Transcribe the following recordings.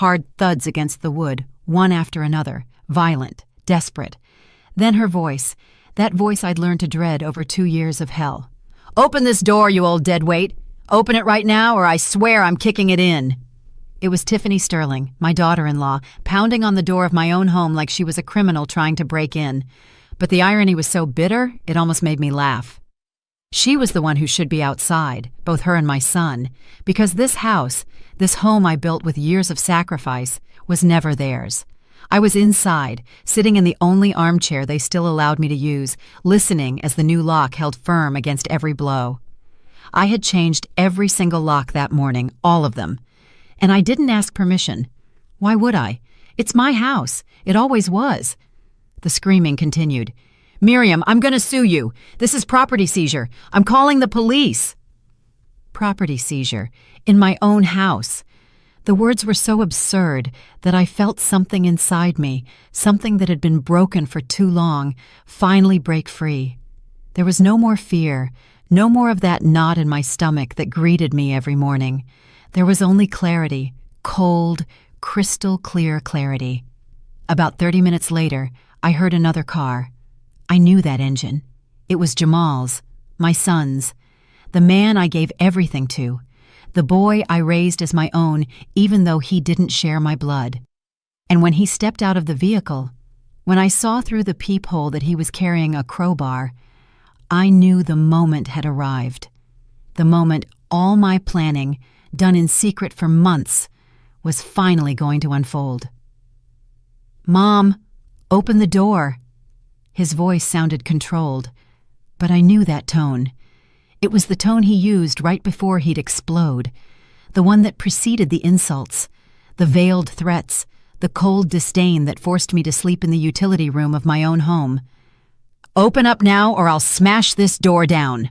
hard thuds against the wood, one after another, violent, desperate. Then her voice, that voice I'd learned to dread over 2 years of hell. "Open this door, you old deadweight! Open it right now, or I swear I'm kicking it in!" It was Tiffany Sterling, my daughter-in-law, pounding on the door of my own home like she was a criminal trying to break in. But the irony was so bitter, it almost made me laugh. She was the one who should be outside, both her and my son, because this house, this home I built with years of sacrifice, was never theirs. I was inside, sitting in the only armchair they still allowed me to use, listening as the new lock held firm against every blow. I had changed every single lock that morning, all of them. And I didn't ask permission. Why would I? It's my house. It always was. The screaming continued. "Miriam, I'm going to sue you. This is property seizure. I'm calling the police." Property seizure. In my own house. The words were so absurd that I felt something inside me, something that had been broken for too long, finally break free. There was no more fear, no more of that knot in my stomach that greeted me every morning. There was only clarity, cold, crystal clear clarity. About 30 minutes later, I heard another car. I knew that engine. It was Jamal's, my son's, the man I gave everything to, the boy I raised as my own even though he didn't share my blood. And when he stepped out of the vehicle, when I saw through the peephole that he was carrying a crowbar, I knew the moment had arrived. The moment all my planning, done in secret for months, was finally going to unfold. "Mom, open the door." His voice sounded controlled, but I knew that tone. It was the tone he used right before he'd explode, the one that preceded the insults, the veiled threats, the cold disdain that forced me to sleep in the utility room of my own home. "Open up now or I'll smash this door down."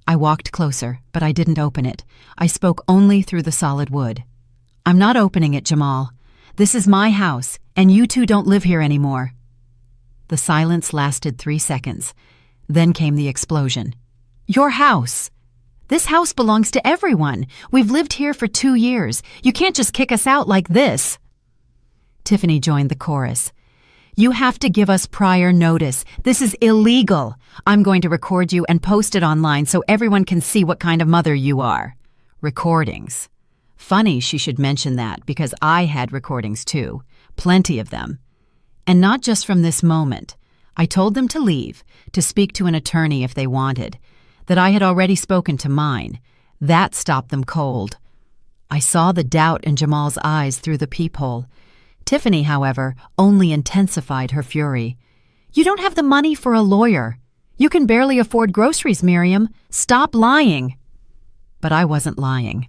I walked closer, but I didn't open it. I spoke only through the solid wood. "I'm not opening it, Jamal. This is my house, and you two don't live here anymore." The silence lasted 3 seconds. Then came the explosion. "Your house! This house belongs to everyone. We've lived here for 2 years. You can't just kick us out like this." Tiffany joined the chorus. "You have to give us prior notice. This is illegal. I'm going to record you and post it online so everyone can see what kind of mother you are." Recordings. Funny she should mention that because I had recordings too. Plenty of them. And not just from this moment. I told them to leave, to speak to an attorney if they wanted, that I had already spoken to mine. That stopped them cold. I saw the doubt in Jamal's eyes through the peephole. Tiffany, however, only intensified her fury. "You don't have the money for a lawyer. You can barely afford groceries, Miriam. Stop lying." But I wasn't lying.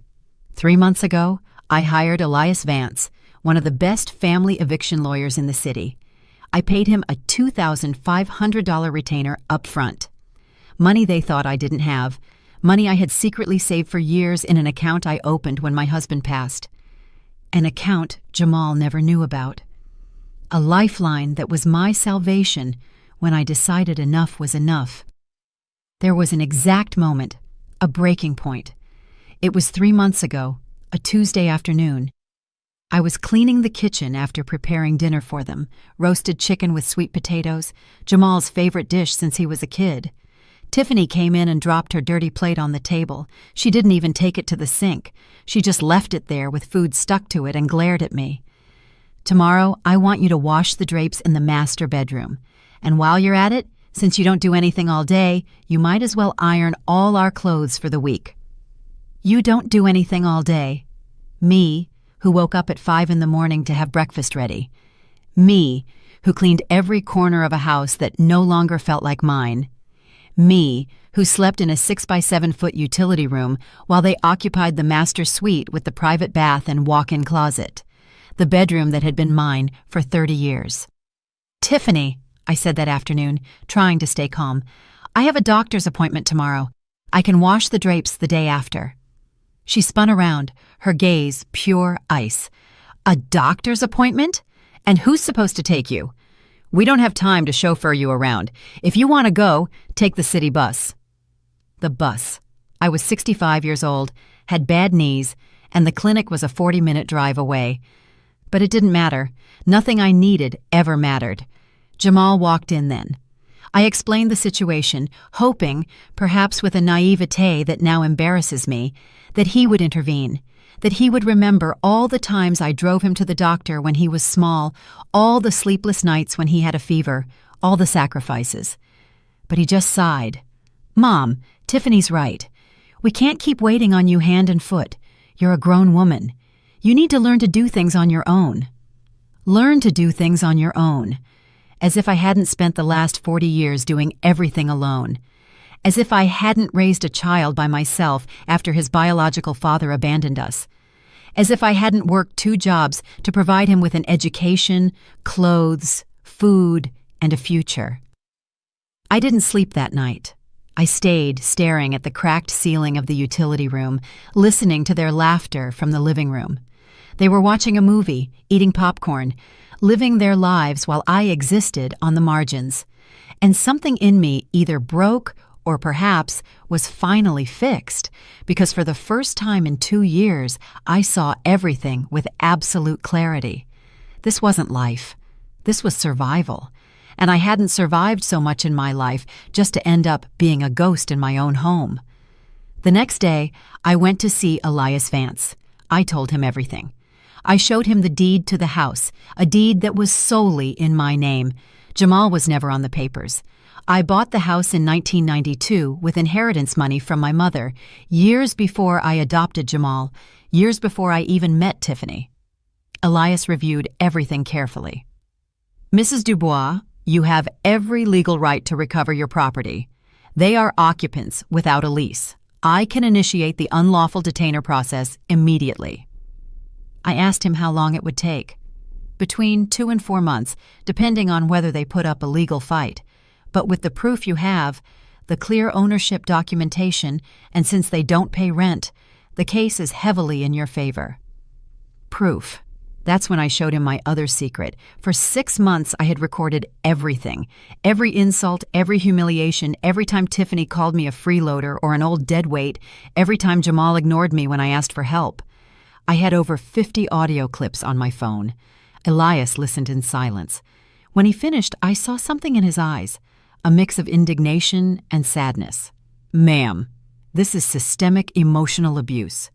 3 months ago, I hired Elias Vance, one of the best family eviction lawyers in the city. I paid him a $2,500 retainer up front. Money they thought I didn't have, money I had secretly saved for years in an account I opened when my husband passed. An account Jamal never knew about. A lifeline that was my salvation when I decided enough was enough. There was an exact moment, a breaking point. It was 3 months ago, a Tuesday afternoon. I was cleaning the kitchen after preparing dinner for them, roasted chicken with sweet potatoes, Jamal's favorite dish since he was a kid. Tiffany came in and dropped her dirty plate on the table. She didn't even take it to the sink. She just left it there with food stuck to it and glared at me. "Tomorrow, I want you to wash the drapes in the master bedroom. And while you're at it, since you don't do anything all day, you might as well iron all our clothes for the week." You don't do anything all day. Me, who woke up at 5 in the morning to have breakfast ready. Me, who cleaned every corner of a house that no longer felt like mine. Me, who slept in a 6-by-7-foot utility room while they occupied the master suite with the private bath and walk-in closet, the bedroom that had been mine for 30 years. "Tiffany," I said that afternoon, trying to stay calm, "I have a doctor's appointment tomorrow. I can wash the drapes the day after." She spun around, her gaze pure ice. "A doctor's appointment? And who's supposed to take you? We don't have time to chauffeur you around. If you want to go, take the city bus." The bus. I was 65 years old, had bad knees, and the clinic was a 40-minute drive away. But it didn't matter. Nothing I needed ever mattered. Jamal walked in then. I explained the situation, hoping, perhaps with a naivete that now embarrasses me, that he would intervene, that he would remember all the times I drove him to the doctor when he was small, all the sleepless nights when he had a fever, all the sacrifices. But he just sighed. "Mom, Tiffany's right. We can't keep waiting on you hand and foot. You're a grown woman. You need to learn to do things on your own." Learn to do things on your own. As if I hadn't spent the last 40 years doing everything alone. As if I hadn't raised a child by myself after his biological father abandoned us. As if I hadn't worked 2 jobs to provide him with an education, clothes, food, and a future. I didn't sleep that night. I stayed staring at the cracked ceiling of the utility room, listening to their laughter from the living room. They were watching a movie, eating popcorn, living their lives while I existed on the margins. And something in me either broke or perhaps was finally fixed, because for the first time in 2 years, I saw everything with absolute clarity. This wasn't life. This was survival. And I hadn't survived so much in my life just to end up being a ghost in my own home. The next day, I went to see Elias Vance. I told him everything. I showed him the deed to the house, a deed that was solely in my name. Jamal was never on the papers. I bought the house in 1992 with inheritance money from my mother, years before I adopted Jamal, years before I even met Tiffany. Elias reviewed everything carefully. "Mrs. Dubois, you have every legal right to recover your property. They are occupants without a lease. I can initiate the unlawful detainer process immediately." I asked him how long it would take. Between 2 and 4 months, depending on whether they put up a legal fight. But with the proof you have, the clear ownership documentation, and since they don't pay rent, the case is heavily in your favor. Proof. That's when I showed him my other secret. For 6 months, I had recorded everything. Every insult, every humiliation, every time Tiffany called me a freeloader or an old deadweight, every time Jamal ignored me when I asked for help. I had over 50 audio clips on my phone. Elias listened in silence. When he finished, I saw something in his eyes, a mix of indignation and sadness. "Ma'am, this is systemic emotional abuse.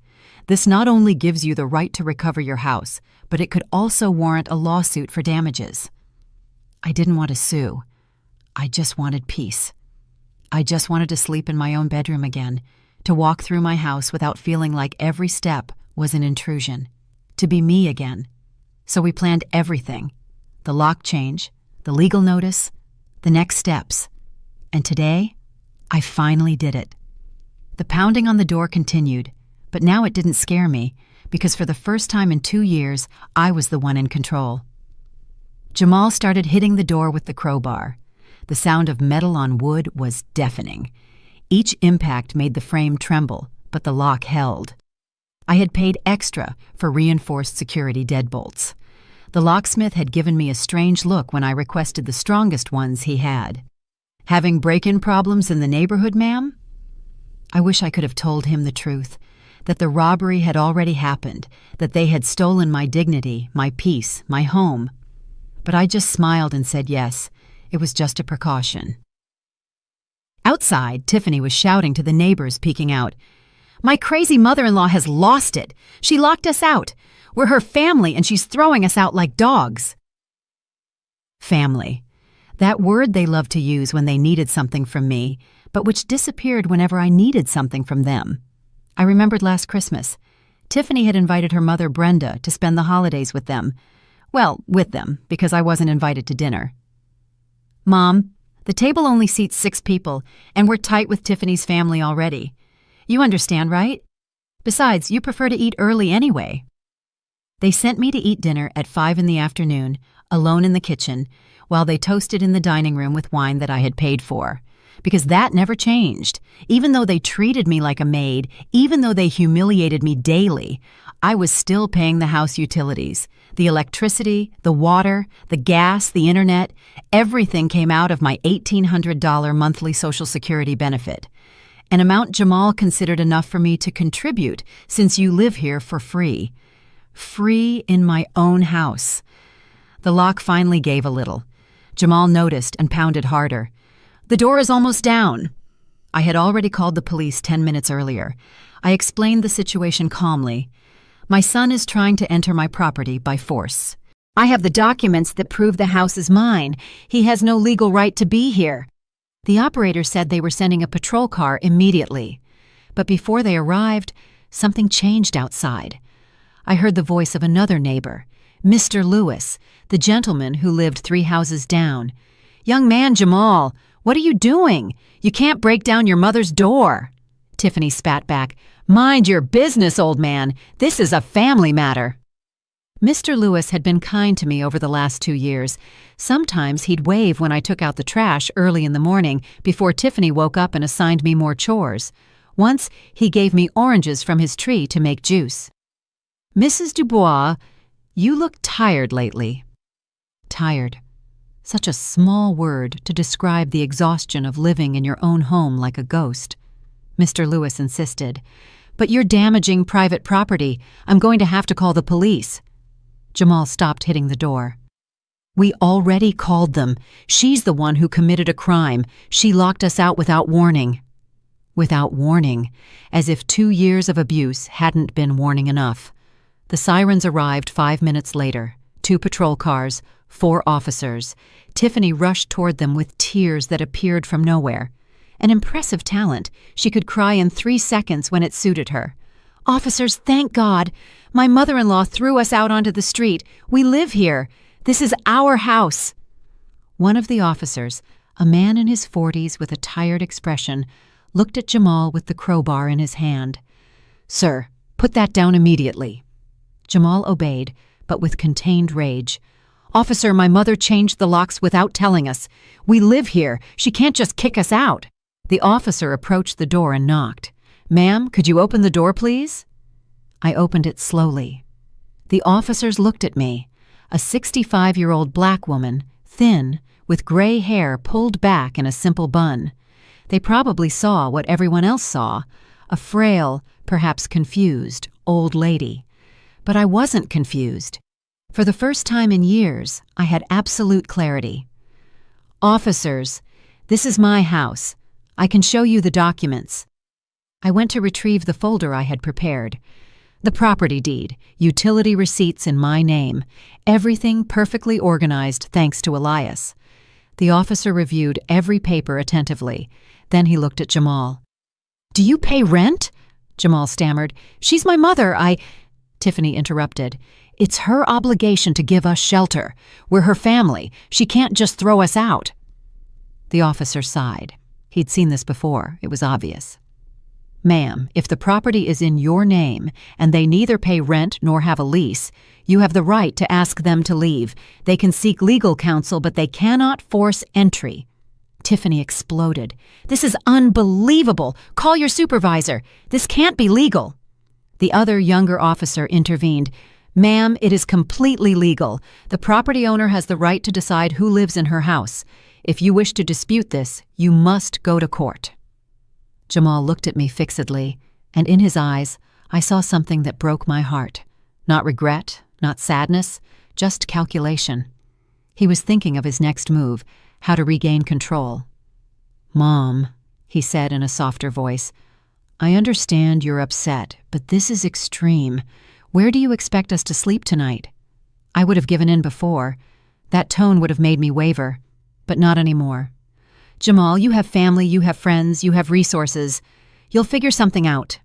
This not only gives you the right to recover your house, but it could also warrant a lawsuit for damages." I didn't want to sue. I just wanted peace. I just wanted to sleep in my own bedroom again, to walk through my house without feeling like every step was an intrusion, to be me again. So we planned everything, the lock change, the legal notice, the next steps. And today, I finally did it. The pounding on the door continued, but now it didn't scare me, because for the first time in 2 years, I was the one in control. Jamal started hitting the door with the crowbar. The sound of metal on wood was deafening. Each impact made the frame tremble, but the lock held. I had paid extra for reinforced security deadbolts. The locksmith had given me a strange look when I requested the strongest ones he had. "Having break-in problems in the neighborhood, ma'am?" I wish I could have told him the truth, that the robbery had already happened, that they had stolen my dignity, my peace, my home. But I just smiled and said yes, it was just a precaution. Outside, Tiffany was shouting to the neighbors peeking out. "My crazy mother-in-law has lost it. She locked us out. We're her family and she's throwing us out like dogs." Family. That word they loved to use when they needed something from me, but which disappeared whenever I needed something from them. I remembered last Christmas. Tiffany had invited her mother Brenda to spend the holidays with them. Well, with them, because I wasn't invited to dinner. "Mom, the table only seats 6 people, and we're tight with Tiffany's family already. You understand, right? Besides, you prefer to eat early anyway." They sent me to eat dinner at 5 in the afternoon, alone in the kitchen, while they toasted in the dining room with wine that I had paid for. Because that never changed. Even though they treated me like a maid, even though they humiliated me daily, I was still paying the house utilities. The electricity, the water, the gas, the internet, everything came out of my $1,800 monthly Social Security benefit. an amount Jamal considered enough for me to contribute since you live here for free. Free in my own house. The lock finally gave a little. Jamal noticed and pounded harder. The door is almost down. I had already called the police 10 minutes earlier. I explained the situation calmly. My son is trying to enter my property by force. I have the documents that prove the house is mine. He has no legal right to be here. The operator said they were sending a patrol car immediately. But before they arrived, something changed outside. I heard the voice of another neighbor, Mr. Lewis, the gentleman who lived 3 houses down. "Young man, Jamal, what are you doing? You can't break down your mother's door." Tiffany spat back. "Mind your business, old man. This is a family matter." Mr. Lewis had been kind to me over the last 2 years. Sometimes he'd wave when I took out the trash early in the morning before Tiffany woke up and assigned me more chores. Once, he gave me oranges from his tree to make juice. "Mrs. Dubois, you look tired lately." Tired. Such a small word to describe the exhaustion of living in your own home like a ghost. Mr. Lewis insisted. "But you're damaging private property. I'm going to have to call the police." Jamal stopped hitting the door. "We already called them. She's the one who committed a crime. She locked us out without warning." Without warning, as if 2 years of abuse hadn't been warning enough. The sirens arrived 5 minutes later. 2 patrol cars, 4 officers. Tiffany rushed toward them with tears that appeared from nowhere. An impressive talent. She could cry in 3 seconds when it suited her. "Officers, thank God. My mother-in-law threw us out onto the street. We live here. This is our house." One of the officers, a man in his 40s with a tired expression, looked at Jamal with the crowbar in his hand. "Sir, put that down immediately." Jamal obeyed, but with contained rage. "Officer, my mother changed the locks without telling us. We live here. She can't just kick us out." The officer approached the door and knocked. "Ma'am, could you open the door, please?" I opened it slowly. The officers looked at me, a 65-year-old black woman, thin, with gray hair pulled back in a simple bun. They probably saw what everyone else saw, a frail, perhaps confused, old lady. But I wasn't confused. For the first time in years, I had absolute clarity. "Officers, this is my house. I can show you the documents." I went to retrieve the folder I had prepared. The property deed, utility receipts in my name, everything perfectly organized thanks to Elias. The officer reviewed every paper attentively. Then he looked at Jamal. "Do you pay rent?" Jamal stammered. "She's my mother. Tiffany interrupted. "It's her obligation to give us shelter. We're her family. She can't just throw us out." The officer sighed. He'd seen this before. It was obvious. "Ma'am, if the property is in your name and they neither pay rent nor have a lease, you have the right to ask them to leave. They can seek legal counsel, but they cannot force entry." Tiffany exploded. "This is unbelievable! Call your supervisor! This can't be legal!" The other younger officer intervened. "Ma'am, it is completely legal. The property owner has the right to decide who lives in her house. If you wish to dispute this, you must go to court." Jamal looked at me fixedly, and in his eyes, I saw something that broke my heart. Not regret, not sadness, just calculation. He was thinking of his next move, how to regain control. "Mom," he said in a softer voice, "I understand you're upset, but this is extreme. Where do you expect us to sleep tonight?" I would have given in before. That tone would have made me waver, but not anymore. "Jamal, you have family, you have friends, you have resources. You'll figure something out."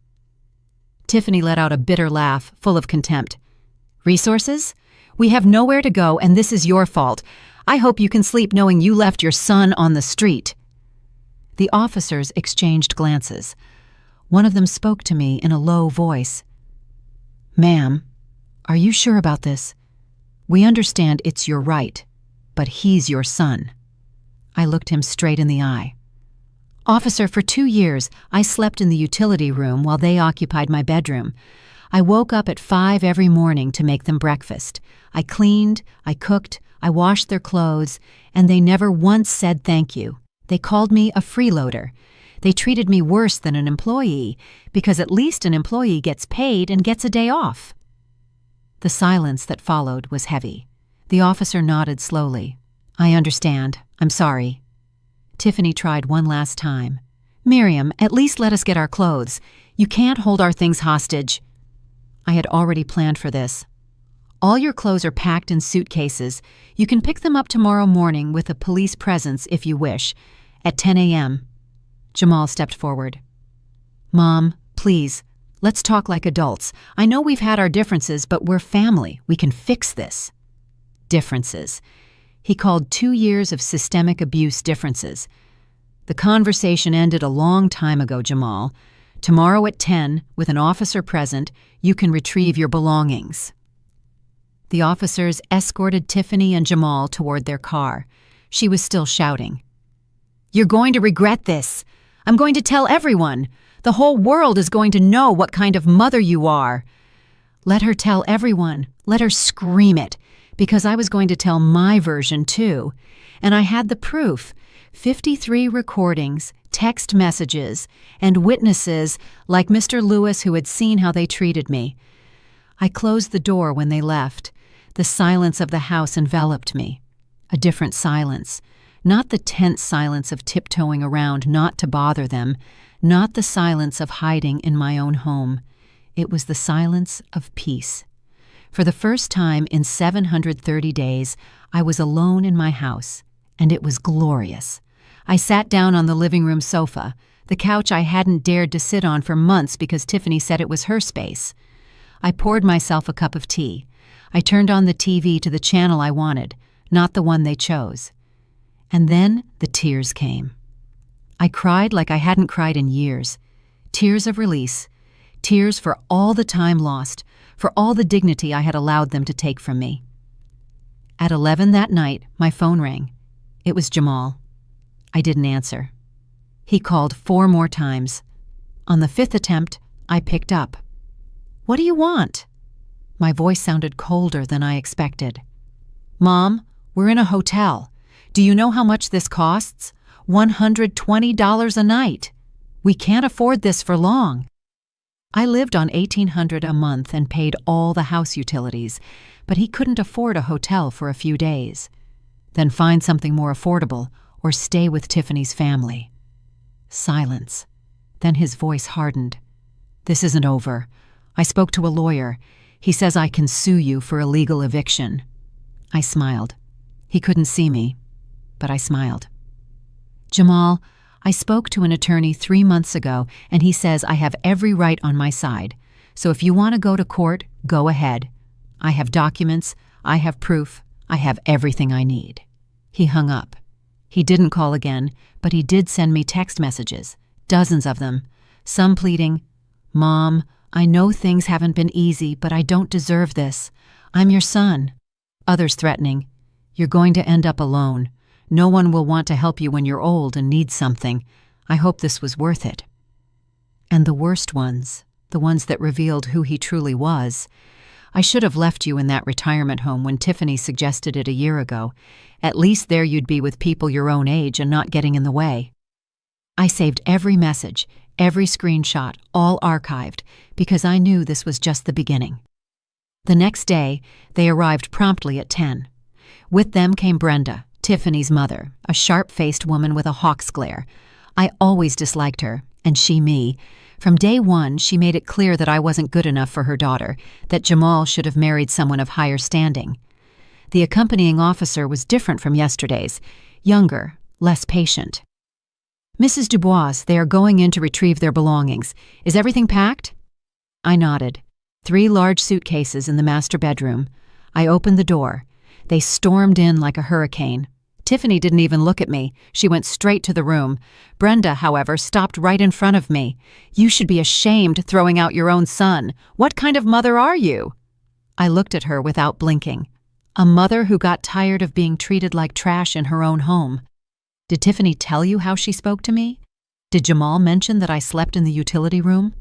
Tiffany let out a bitter laugh, full of contempt. "Resources? We have nowhere to go, and this is your fault. I hope you can sleep knowing you left your son on the street." The officers exchanged glances. One of them spoke to me in a low voice. "Ma'am, are you sure about this? We understand it's your right, but he's your son." I looked him straight in the eye. "Officer, for 2 years, I slept in the utility room while they occupied my bedroom. I woke up at 5 every morning to make them breakfast. I cleaned, I cooked, I washed their clothes, and they never once said thank you. They called me a freeloader. They treated me worse than an employee, because at least an employee gets paid and gets a day off. The silence that followed was heavy. The officer nodded slowly. I understand. I'm sorry. Tiffany tried one last time. Miriam, at least let us get our clothes. You can't hold our things hostage. I had already planned for this. All your clothes are packed in suitcases. You can pick them up tomorrow morning with a police presence if you wish, at 10 a.m. Jamal stepped forward. Mom, please, let's talk like adults. I know we've had our differences, but we're family. We can fix this. Differences. He called 2 years of systemic abuse differences. The conversation ended a long time ago, Jamal. Tomorrow at 10, with an officer present, you can retrieve your belongings. The officers escorted Tiffany and Jamal toward their car. She was still shouting. You're going to regret this. I'm going to tell everyone. The whole world is going to know what kind of mother you are. Let her tell everyone. Let her scream it. Because I was going to tell my version too. And I had the proof. 53 recordings, text messages, and witnesses like Mr. Lewis who had seen how they treated me. I closed the door when they left. The silence of the house enveloped me. A different silence. Not the tense silence of tiptoeing around not to bother them. Not the silence of hiding in my own home. It was the silence of peace. For the first time in 730 days, I was alone in my house, and it was glorious. I sat down on the living room sofa, the couch I hadn't dared to sit on for months because Tiffany said it was her space. I poured myself a cup of tea. I turned on the TV to the channel I wanted, not the one they chose. And then the tears came. I cried like I hadn't cried in years. Tears of release. Tears for all the time lost, for all the dignity I had allowed them to take from me. At 11 that night, my phone rang. It was Jamal. I didn't answer. He called 4 more times. On the 5th attempt, I picked up. What do you want? My voice sounded colder than I expected. Mom, we're in a hotel. Do you know how much this costs? $120 a night. We can't afford this for long. I lived on $1,800 a month and paid all the house utilities, but he couldn't afford a hotel for a few days. Then find something more affordable or stay with Tiffany's family. Silence. Then his voice hardened. This isn't over. I spoke to a lawyer. He says I can sue you for illegal eviction. I smiled. He couldn't see me, but I smiled. Jamal, I spoke to an attorney 3 months ago, and he says I have every right on my side. So if you want to go to court, go ahead. I have documents, I have proof, I have everything I need. He hung up. He didn't call again, but he did send me text messages, dozens of them, some pleading, Mom, I know things haven't been easy, but I don't deserve this. I'm your son. Others threatening, you're going to end up alone. No one will want to help you when you're old and need something. I hope this was worth it. And the worst ones, the ones that revealed who he truly was. I should have left you in that retirement home when Tiffany suggested it a year ago. At least there you'd be with people your own age and not getting in the way. I saved every message, every screenshot, all archived, because I knew this was just the beginning. The next day, they arrived promptly at 10. With them came Brenda, Tiffany's mother, a sharp-faced woman with a hawk's glare. I always disliked her, and she me. From day one, she made it clear that I wasn't good enough for her daughter, that Jamal should have married someone of higher standing. The accompanying officer was different from yesterday's, younger, less patient. Mrs. Dubois, they are going in to retrieve their belongings. Is everything packed? I nodded. 3 large suitcases in the master bedroom. I opened the door. They stormed in like a hurricane. Tiffany didn't even look at me. She went straight to the room. Brenda, however, stopped right in front of me. You should be ashamed throwing out your own son. What kind of mother are you? I looked at her without blinking. A mother who got tired of being treated like trash in her own home. Did Tiffany tell you how she spoke to me? Did Jamal mention that I slept in the utility room?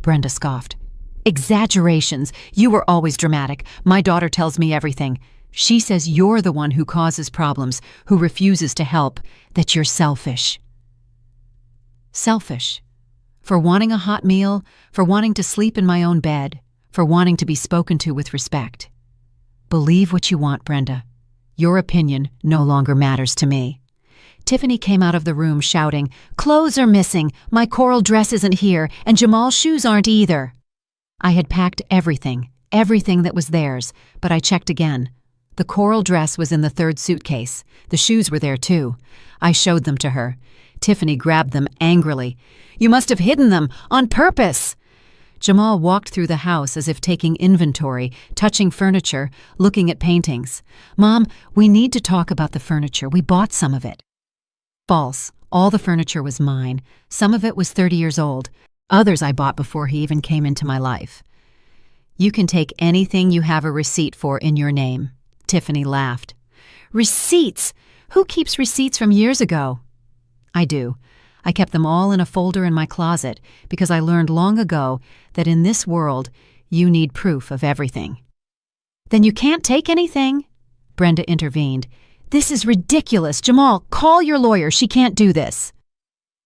Brenda scoffed. Exaggerations. You were always dramatic. My daughter tells me everything. She says you're the one who causes problems, who refuses to help, that you're selfish. Selfish. For wanting a hot meal, for wanting to sleep in my own bed, for wanting to be spoken to with respect. Believe what you want, Brenda. Your opinion no longer matters to me. Tiffany came out of the room shouting, "Clothes are missing, my coral dress isn't here, and Jamal's shoes aren't either." I had packed everything that was theirs, but I checked again. The coral dress was in the third suitcase. The shoes were there too. I showed them to her. Tiffany grabbed them angrily. "You must have hidden them, on purpose!" Jamal walked through the house as if taking inventory, touching furniture, looking at paintings. "Mom, we need to talk about the furniture. We bought some of it." False. All the furniture was mine. Some of it was 30 years old. Others I bought before he even came into my life. "You can take anything you have a receipt for in your name." Tiffany laughed. "Receipts? Who keeps receipts from years ago?" "I do. I kept them all in a folder in my closet because I learned long ago that in this world, you need proof of everything." "Then you can't take anything," Brenda intervened. "This is ridiculous. Jamal, call your lawyer. She can't do this."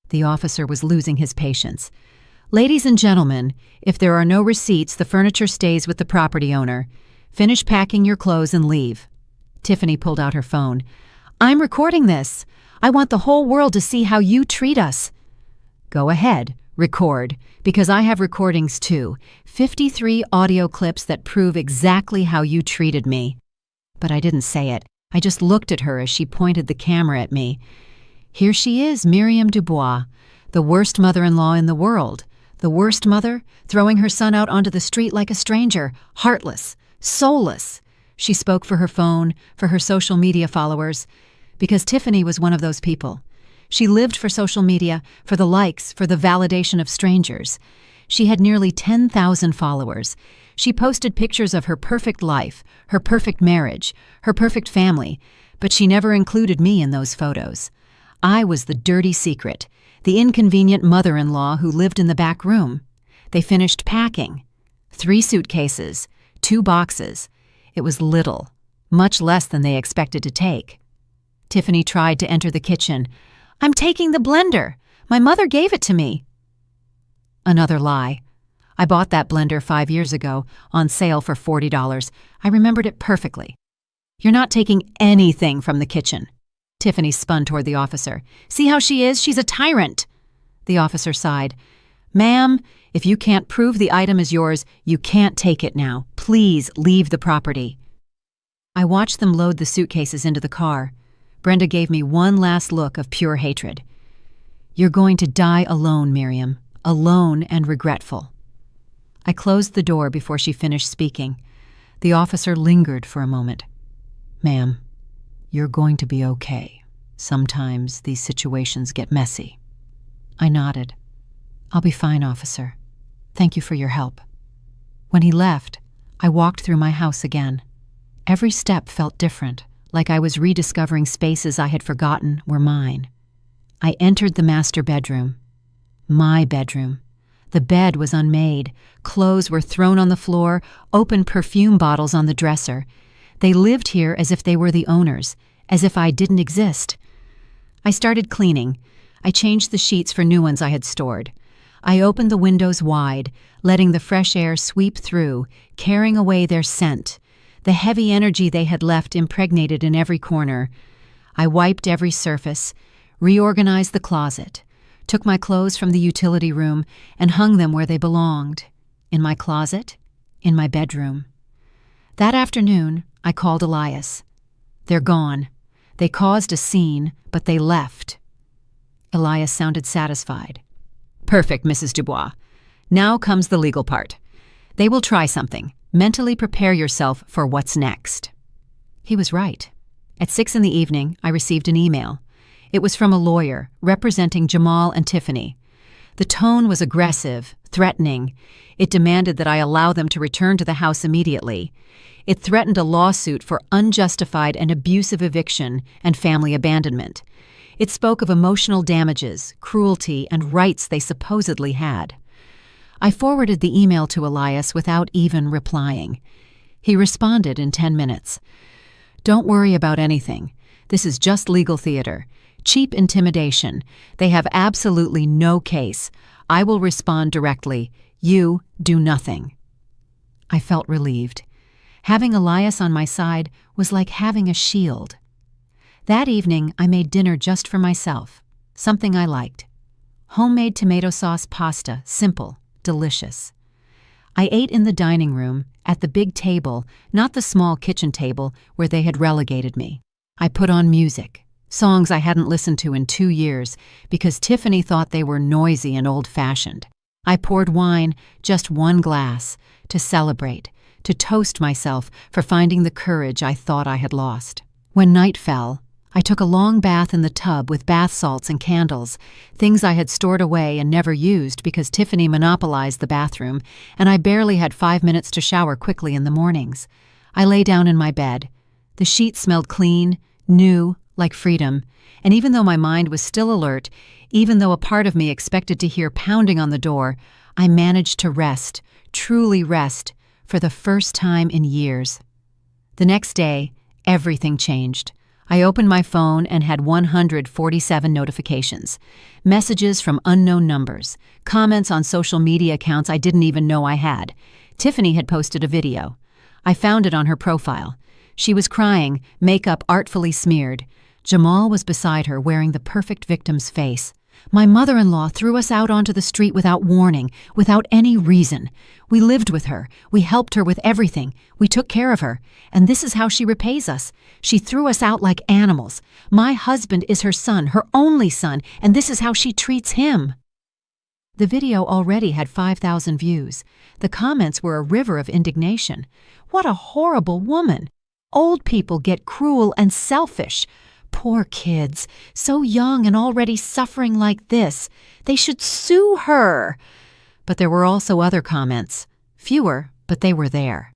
The officer was losing his patience. "Ladies and gentlemen, if there are no receipts, the furniture stays with the property owner. Finish packing your clothes and leave." Tiffany pulled out her phone. "I'm recording this. I want the whole world to see how you treat us." "Go ahead, record, because I have recordings too. 53 audio clips that prove exactly how you treated me." But I didn't say it. I just looked at her as she pointed the camera at me. Here she is, Miriam Dubois, the worst mother-in-law in the world. The worst mother, throwing her son out onto the street like a stranger, heartless, soulless. She spoke for her phone, for her social media followers, because Tiffany was one of those people. She lived for social media, for the likes, for the validation of strangers. She had nearly 10,000 followers. She posted pictures of her perfect life, her perfect marriage, her perfect family, but she never included me in those photos. I was the dirty secret, the inconvenient mother-in-law who lived in the back room. They finished packing. 3 suitcases, 2 boxes. It was little, much less than they expected to take. Tiffany tried to enter the kitchen. "I'm taking the blender. My mother gave it to me." Another lie. I bought that blender 5 years ago, on sale for $40. I remembered it perfectly. "You're not taking anything from the kitchen." Tiffany spun toward the officer. "See how she is? She's a tyrant." The officer sighed. "Ma'am, if you can't prove the item is yours, you can't take it now. Please leave the property." I watched them load the suitcases into the car. Brenda gave me one last look of pure hatred. "You're going to die alone, Miriam, alone and regretful." I closed the door before she finished speaking. The officer lingered for a moment. "Ma'am, you're going to be okay. Sometimes these situations get messy." I nodded. "I'll be fine, officer. Thank you for your help." When he left, I walked through my house again. Every step felt different, like I was rediscovering spaces I had forgotten were mine. I entered the master bedroom. My bedroom. The bed was unmade. Clothes were thrown on the floor, open perfume bottles on the dresser. They lived here as if they were the owners, as if I didn't exist. I started cleaning. I changed the sheets for new ones I had stored. I opened the windows wide, letting the fresh air sweep through, carrying away their scent. The heavy energy they had left impregnated in every corner. I wiped every surface, reorganized the closet, took my clothes from the utility room and hung them where they belonged, in my closet, in my bedroom. That afternoon, I called Elias. "They're gone. They caused a scene, but they left." Elias sounded satisfied. "Perfect, Mrs. Dubois. Now comes the legal part. They will try something. Mentally prepare yourself for what's next." He was right. At 6 p.m, I received an email. It was from a lawyer representing Jamal and Tiffany. The tone was aggressive, threatening. It demanded that I allow them to return to the house immediately. It threatened a lawsuit for unjustified and abusive eviction and family abandonment. It spoke of emotional damages, cruelty, and rights they supposedly had. I forwarded the email to Elias without even replying. He responded in 10 minutes. "Don't worry about anything. This is just legal theater. Cheap intimidation. They have absolutely no case. I will respond directly. You do nothing. I felt relieved. Having Elias on my side was like having a shield. That evening, I made dinner just for myself, something I liked. Homemade tomato sauce pasta, simple, delicious. I ate in the dining room, at the big table, not the small kitchen table where they had relegated me. I put on music, songs I hadn't listened to in 2 years because Tiffany thought they were noisy and old-fashioned. I poured wine, just 1 glass, to celebrate, to toast myself for finding the courage I thought I had lost. When night fell, I took a long bath in the tub with bath salts and candles, things I had stored away and never used because Tiffany monopolized the bathroom, and I barely had 5 minutes to shower quickly in the mornings. I lay down in my bed. The sheets smelled clean, new, like freedom, and even though my mind was still alert, even though a part of me expected to hear pounding on the door, I managed to rest, truly rest, for the first time in years. The next day, everything changed. I opened my phone and had 147 notifications, messages from unknown numbers, comments on social media accounts I didn't even know I had. Tiffany had posted a video. I found it on her profile. She was crying, makeup artfully smeared. Jamal was beside her wearing the perfect victim's face. My mother-in-law threw us out onto the street without warning, without any reason. We lived with her. We helped her with everything. We took care of her. And this is how she repays us. She threw us out like animals. My husband is her son, her only son, and this is how she treats him. The video already had 5,000 views. The comments were a river of indignation. What a horrible woman. Old people get cruel and selfish. Poor kids, so young and already suffering like this. They should sue her. But there were also other comments. Fewer, but they were there.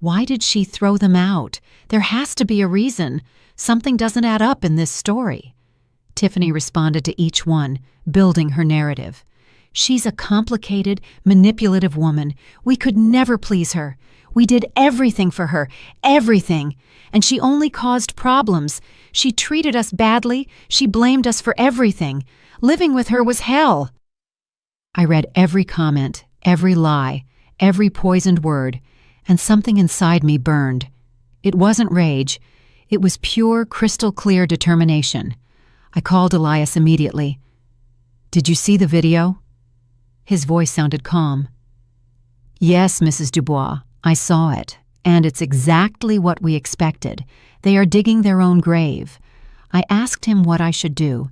Why did she throw them out? There has to be a reason. Something doesn't add up in this story. Tiffany responded to each one, building her narrative. She's a complicated, manipulative woman. We could never please her. We did everything for her, everything. And she only caused problems. She treated us badly. She blamed us for everything. Living with her was hell. I read every comment, every lie, every poisoned word, and something inside me burned. It wasn't rage. It was pure, crystal-clear determination. I called Elias immediately. "Did you see the video?" His voice sounded calm. "Yes, Mrs. Dubois, I saw it, and it's exactly what we expected. They are digging their own grave." I asked him what I should do.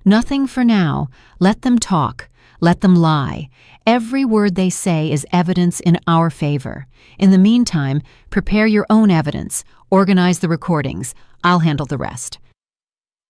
"Nothing for now. Let them talk. Let them lie. Every word they say is evidence in our favor. In the meantime, prepare your own evidence. Organize the recordings. I'll handle the rest."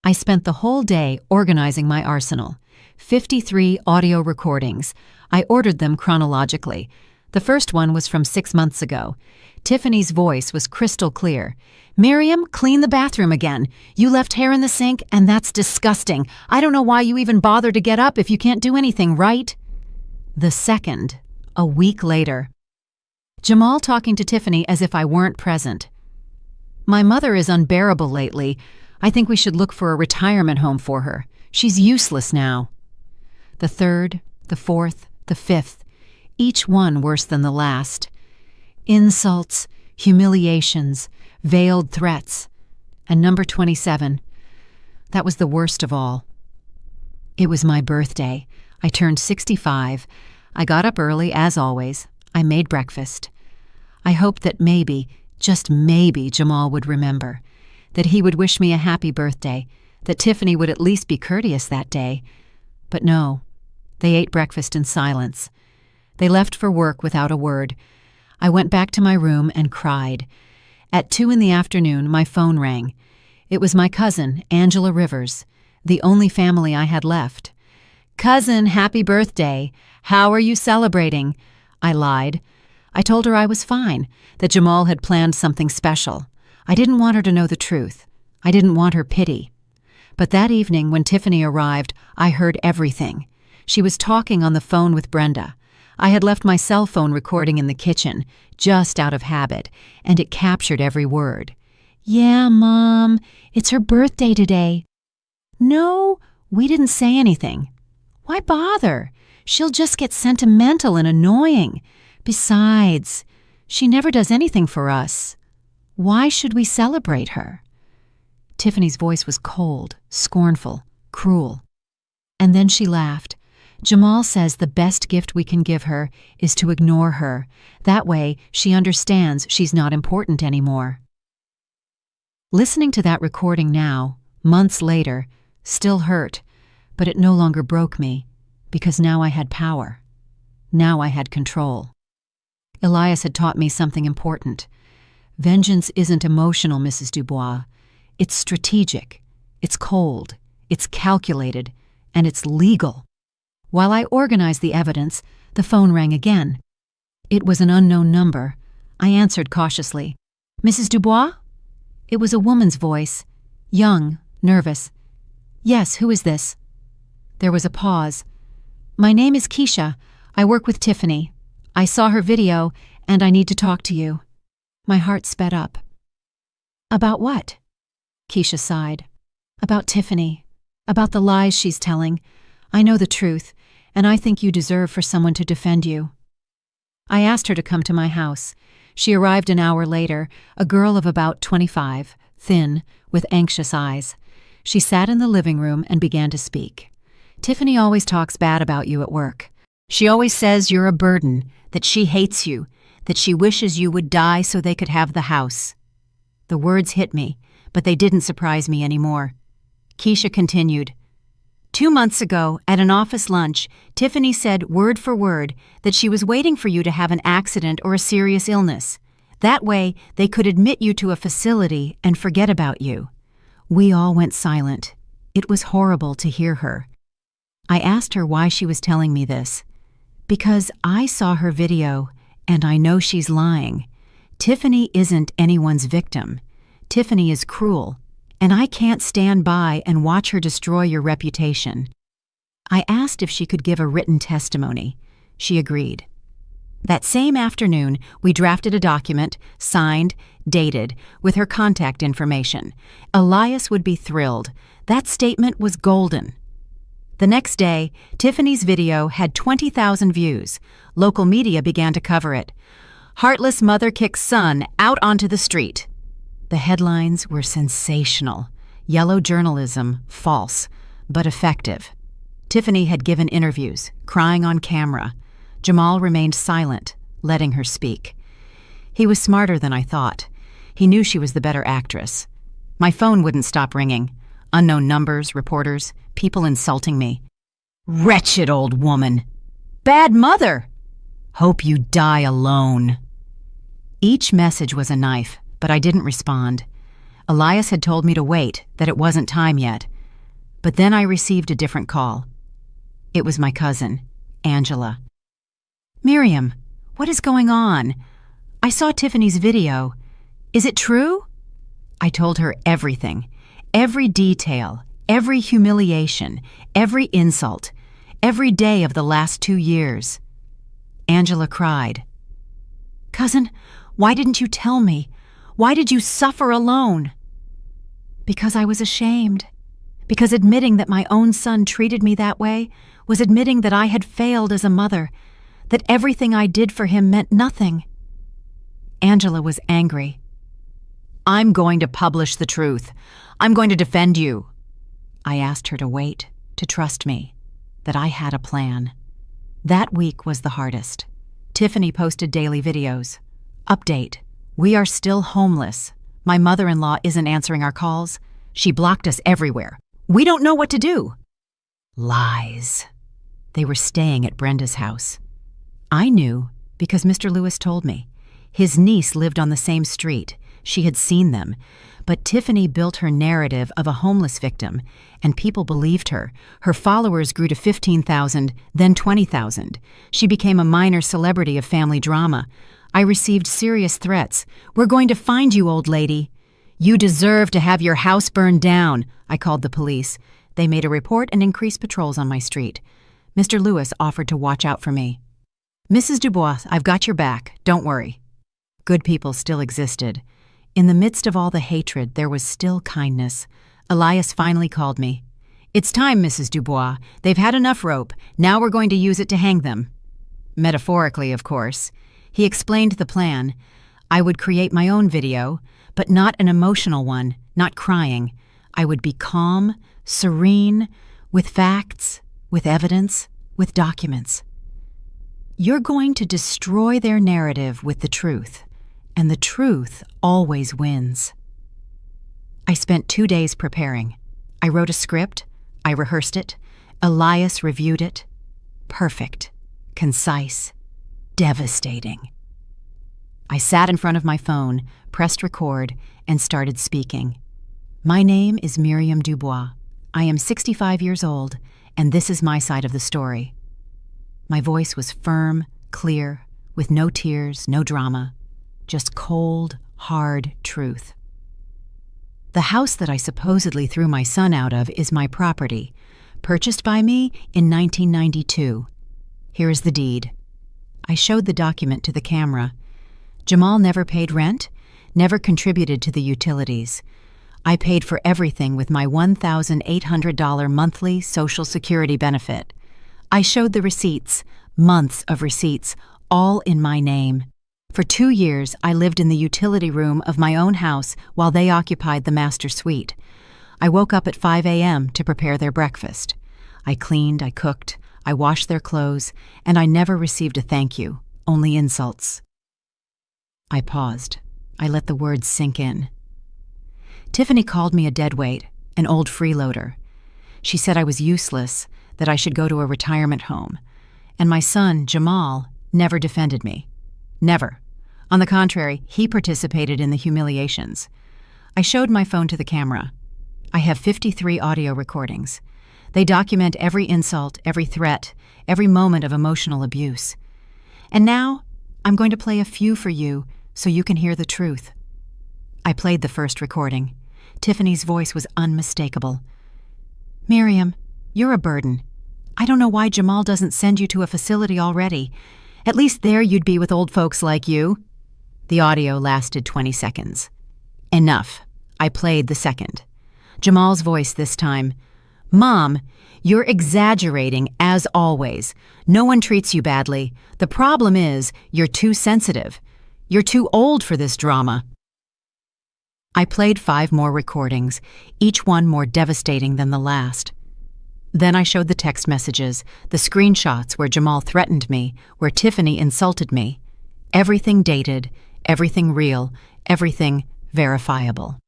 I spent the whole day organizing my arsenal. 53 audio recordings. I ordered them chronologically. The first one was from 6 months ago. Tiffany's voice was crystal clear. "Miriam, clean the bathroom again. You left hair in the sink, and that's disgusting. I don't know why you even bother to get up if you can't do anything, right?" The second, a week later. Jamal talking to Tiffany as if I weren't present. "My mother is unbearable lately. I think we should look for a retirement home for her. She's useless now." The third, the fourth, the fifth, each one worse than the last. Insults, humiliations, veiled threats. And number 27, that was the worst of all. It was my birthday. I turned 65. I got up early, as always. I made breakfast. I hoped that maybe, just maybe, Jamal would remember, that he would wish me a happy birthday, that Tiffany would at least be courteous that day. But no, they ate breakfast in silence. They left for work without a word. I went back to my room and cried. At 2 p.m, my phone rang. It was my cousin, Angela Rivers, the only family I had left. "Cousin, happy birthday. How are you celebrating?" I lied. I told her I was fine, that Jamal had planned something special. I didn't want her to know the truth. I didn't want her pity. But that evening, when Tiffany arrived, I heard everything. She was talking on the phone with Brenda. I had left my cell phone recording in the kitchen, just out of habit, and it captured every word. "Yeah, Mom, it's her birthday today." No, we didn't say anything. Why bother? She'll just get sentimental and annoying. Besides, she never does anything for us. Why should we celebrate her? Tiffany's voice was cold, scornful, cruel. And then she laughed. Jamal says the best gift we can give her is to ignore her. That way, she understands she's not important anymore. Listening to that recording now, months later, still hurt, but it no longer broke me, because now I had power. Now I had control. Elias had taught me something important. Vengeance isn't emotional, Mrs. Dubois. It's strategic, it's cold, it's calculated, and it's legal. While I organized the evidence, the phone rang again. It was an unknown number. I answered cautiously. Mrs. Dubois? It was a woman's voice, young, nervous. Yes, who is this? There was a pause. My name is Keisha. I work with Tiffany. I saw her video, and I need to talk to you. My heart sped up. About what? Keisha sighed. About Tiffany. About the lies she's telling. I know the truth, and I think you deserve for someone to defend you. I asked her to come to my house. She arrived an hour later, a girl of about 25, thin, with anxious eyes. She sat in the living room and began to speak. Tiffany always talks bad about you at work. She always says you're a burden, that she hates you, that she wishes you would die so they could have the house. The words hit me, but they didn't surprise me anymore. Keisha continued. 2 months ago, at an office lunch, Tiffany said word for word that she was waiting for you to have an accident or a serious illness. That way, they could admit you to a facility and forget about you. We all went silent. It was horrible to hear her. I asked her why she was telling me this. Because I saw her video, and I know she's lying. Tiffany isn't anyone's victim. Tiffany is cruel, and I can't stand by and watch her destroy your reputation. I asked if she could give a written testimony. She agreed. That same afternoon, we drafted a document, signed, dated, with her contact information. Elias would be thrilled. That statement was golden. The next day, Tiffany's video had 20,000 views. Local media began to cover it. Heartless mother kicks son out onto the street. The headlines were sensational. Yellow journalism, false, but effective. Tiffany had given interviews, crying on camera. Jamal remained silent, letting her speak. He was smarter than I thought. He knew she was the better actress. My phone wouldn't stop ringing. Unknown numbers, reporters, people insulting me. Wretched old woman. Bad mother. Hope you die alone. Each message was a knife, but I didn't respond. Elias had told me to wait, that it wasn't time yet. But then I received a different call. It was my cousin, Angela. Miriam, what is going on? I saw Tiffany's video. Is it true? I told her everything, every detail, every humiliation, every insult, every day of the last 2 years. Angela cried. Cousin, why didn't you tell me? Why did you suffer alone? Because I was ashamed. Because admitting that my own son treated me that way was admitting that I had failed as a mother, that everything I did for him meant nothing. Angela was angry. I'm going to publish the truth. I'm going to defend you. I asked her to wait, to trust me, that I had a plan. That week was the hardest. Tiffany posted daily videos. Update. We are still homeless. My mother-in-law isn't answering our calls. She blocked us everywhere. We don't know what to do. Lies. They were staying at Brenda's house. I knew because Mr. Lewis told me. His niece lived on the same street. She had seen them. But Tiffany built her narrative of a homeless victim, and people believed her. Her followers grew to 15,000, then 20,000. She became a minor celebrity of family drama. I received serious threats. We're going to find you, old lady. You deserve to have your house burned down. I called the police. They made a report and increased patrols on my street. Mr. Lewis offered to watch out for me. Mrs. Dubois, I've got your back. Don't worry. Good people still existed. In the midst of all the hatred, there was still kindness. Elias finally called me. "It's time, Mrs. Dubois. They've had enough rope. Now we're going to use it to hang them." Metaphorically, of course. He explained the plan. I would create my own video, but not an emotional one, not crying. I would be calm, serene, with facts, with evidence, with documents. You're going to destroy their narrative with the truth, and the truth always wins. I spent 2 days preparing. I wrote a script, I rehearsed it, Elias reviewed it. Perfect, concise, devastating. I sat in front of my phone, pressed record, and started speaking. My name is Miriam Dubois. I am 65 years old, and this is my side of the story. My voice was firm, clear, with no tears, no drama, just cold, hard truth. The house that I supposedly threw my son out of is my property, purchased by me in 1992. Here is the deed. I showed the document to the camera. Jamal never paid rent, never contributed to the utilities. I paid for everything with my $1,800 monthly Social Security benefit. I showed the receipts, months of receipts, all in my name. For 2 years, I lived in the utility room of my own house while they occupied the master suite. I woke up at 5 a.m. to prepare their breakfast. I cleaned, I cooked, I washed their clothes, and I never received a thank you, only insults. I paused. I let the words sink in. Tiffany called me a deadweight, an old freeloader. She said I was useless, that I should go to a retirement home. And my son, Jamal, never defended me. Never. On the contrary, he participated in the humiliations. I showed my phone to the camera. I have 53 audio recordings. They document every insult, every threat, every moment of emotional abuse. And now, I'm going to play a few for you so you can hear the truth. I played the first recording. Tiffany's voice was unmistakable. "Miriam, you're a burden. I don't know why Jamal doesn't send you to a facility already. At least there you'd be with old folks like you." The audio lasted 20 seconds. Enough. I played the second. Jamal's voice this time. "Mom, you're exaggerating as always. No one treats you badly. The problem is you're too sensitive. You're too old for this drama." I played 5 more recordings, each one more devastating than the last. Then I showed the text messages, the screenshots where Jamal threatened me, where Tiffany insulted me. Everything dated, everything real, everything verifiable.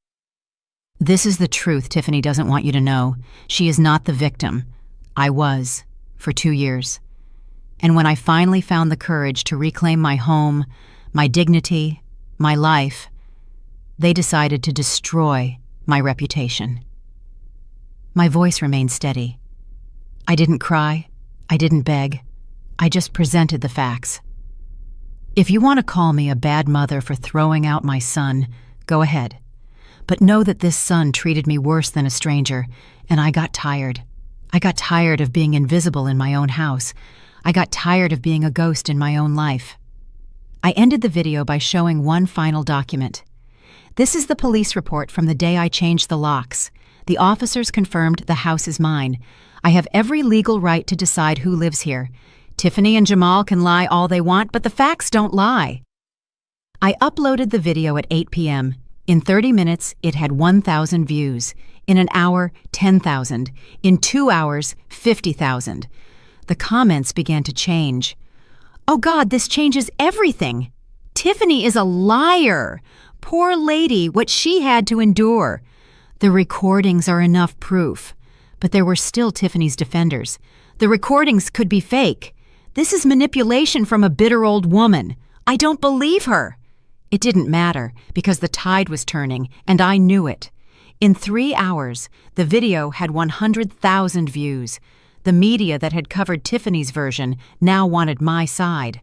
This is the truth Tiffany doesn't want you to know. She is not the victim. I was, for 2 years. And when I finally found the courage to reclaim my home, my dignity, my life, they decided to destroy my reputation. My voice remained steady. I didn't cry. I didn't beg. I just presented the facts. If you want to call me a bad mother for throwing out my son, go ahead. But know that this son treated me worse than a stranger, and I got tired. I got tired of being invisible in my own house. I got tired of being a ghost in my own life. I ended the video by showing one final document. This is the police report from the day I changed the locks. The officers confirmed the house is mine. I have every legal right to decide who lives here. Tiffany and Jamal can lie all they want, but the facts don't lie. I uploaded the video at 8 p.m. In 30 minutes, it had 1,000 views. In an hour, 10,000. In 2 hours, 50,000. The comments began to change. "Oh God, this changes everything. Tiffany is a liar. Poor lady, what she had to endure. The recordings are enough proof." But there were still Tiffany's defenders. "The recordings could be fake. This is manipulation from a bitter old woman. I don't believe her." It didn't matter, because the tide was turning, and I knew it. In 3 hours, the video had 100,000 views. The media that had covered Tiffany's version now wanted my side.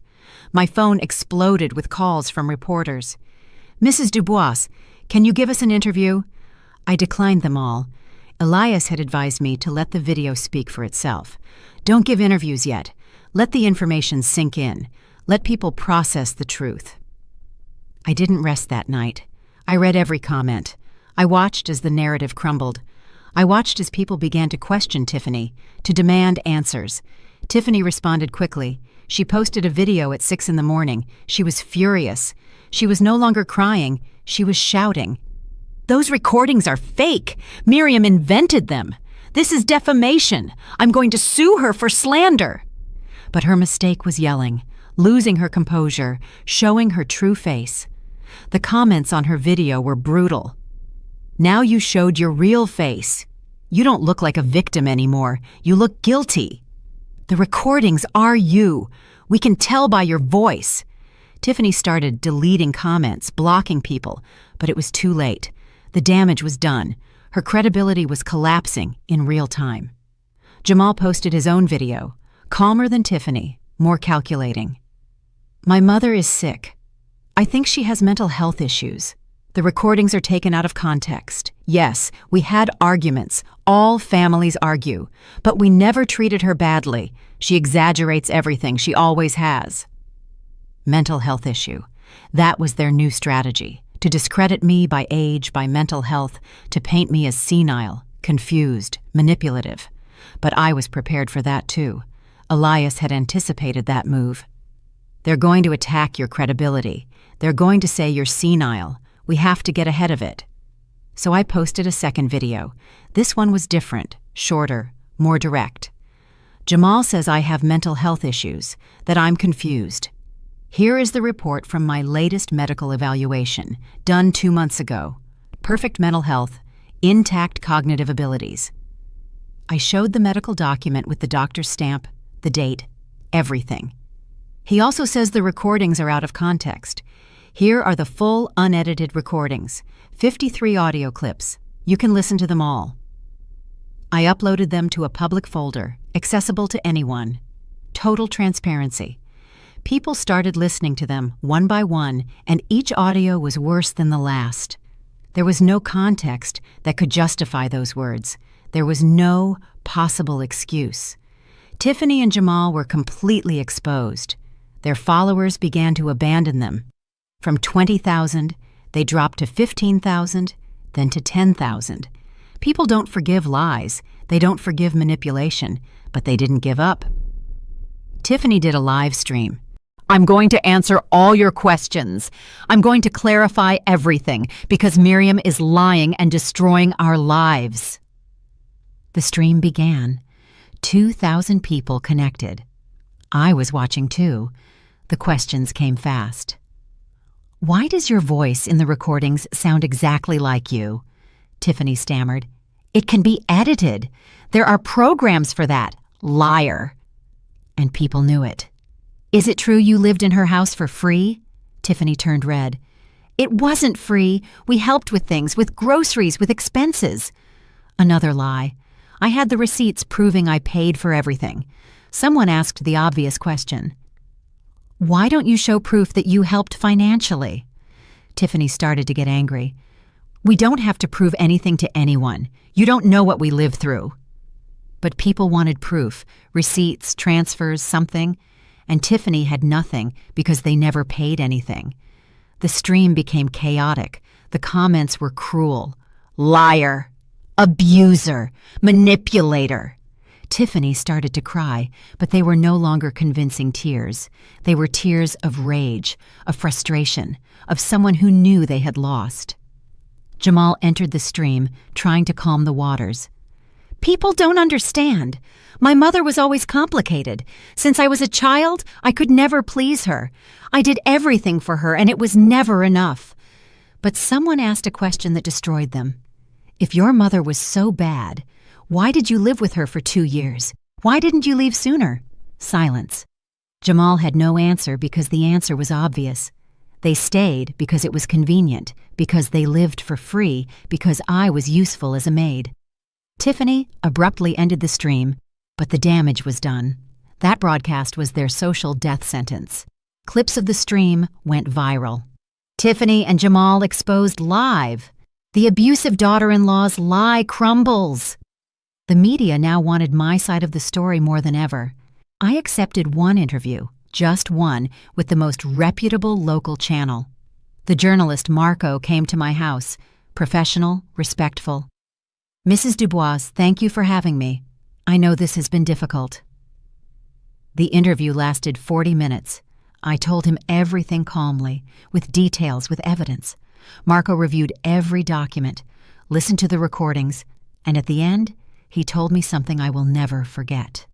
My phone exploded with calls from reporters. "Mrs. Dubois, can you give us an interview?" I declined them all. Elias had advised me to let the video speak for itself. Don't give interviews yet. Let the information sink in. Let people process the truth. I didn't rest that night. I read every comment. I watched as the narrative crumbled. I watched as people began to question Tiffany, to demand answers. Tiffany responded quickly. She posted a video at 6 in the morning. She was furious. She was no longer crying. She was shouting. "Those recordings are fake. Miriam invented them. This is defamation. I'm going to sue her for slander." But her mistake was yelling, losing her composure, showing her true face. The comments on her video were brutal. "Now you showed your real face. You don't look like a victim anymore. You look guilty. The recordings are you. We can tell by your voice." Tiffany started deleting comments, blocking people, but it was too late. The damage was done. Her credibility was collapsing in real time. Jamal posted his own video, calmer than Tiffany, more calculating. "My mother is sick. I think she has mental health issues. The recordings are taken out of context. Yes, we had arguments. All families argue. But we never treated her badly. She exaggerates everything. She always has." Mental health issue. That was their new strategy. To discredit me by age, by mental health, to paint me as senile, confused, manipulative. But I was prepared for that too. Elias had anticipated that move. "They're going to attack your credibility. They're going to say you're senile. We have to get ahead of it." So I posted a second video. This one was different, shorter, more direct. "Jamal says I have mental health issues, that I'm confused. Here is the report from my latest medical evaluation, done 2 months ago. Perfect mental health, intact cognitive abilities." I showed the medical document with the doctor's stamp, the date, everything. He also says the recordings are out of context. Here are the full unedited recordings, 53 audio clips. You can listen to them all. I uploaded them to a public folder, accessible to anyone. Total transparency. People started listening to them one by one, and each audio was worse than the last. There was no context that could justify those words. There was no possible excuse. Tiffany and Jamal were completely exposed. Their followers began to abandon them. From 20,000, they dropped to 15,000, then to 10,000. People don't forgive lies. They don't forgive manipulation, but they didn't give up. Tiffany did a live stream. "I'm going to answer all your questions. I'm going to clarify everything because Miriam is lying and destroying our lives." The stream began. 2,000 people connected. I was watching too. The questions came fast. "Why does your voice in the recordings sound exactly like you?" Tiffany stammered. "It can be edited. There are programs for that. Liar." And people knew it. "Is it true you lived in her house for free?" Tiffany turned red. "It wasn't free. We helped with things, with groceries, with expenses." Another lie. I had the receipts proving I paid for everything. Someone asked the obvious question. "Why don't you show proof that you helped financially?" Tiffany started to get angry. "We don't have to prove anything to anyone. You don't know what we lived through." But people wanted proof, receipts, transfers, something. And Tiffany had nothing because they never paid anything. The stream became chaotic. The comments were cruel. "Liar! Abuser! Manipulator!" Tiffany started to cry, but they were no longer convincing tears. They were tears of rage, of frustration, of someone who knew they had lost. Jamal entered the stream, trying to calm the waters. "People don't understand. My mother was always complicated. Since I was a child, I could never please her. I did everything for her, and it was never enough." But someone asked a question that destroyed them. "If your mother was so bad, why did you live with her for 2 years? Why didn't you leave sooner?" Silence. Jamal had no answer because the answer was obvious. They stayed because it was convenient, because they lived for free, because I was useful as a maid. Tiffany abruptly ended the stream, but the damage was done. That broadcast was their social death sentence. Clips of the stream went viral. Tiffany and Jamal exposed live. The abusive daughter-in-law's lie crumbles. The media now wanted my side of the story more than ever. I accepted one interview, just one, with the most reputable local channel. The journalist Marco came to my house, professional, respectful. Mrs. Dubois, thank you for having me. I know this has been difficult. The interview lasted 40 minutes. I told him everything calmly, with details, with evidence. Marco reviewed every document, listened to the recordings, and at the end, he told me something I will never forget.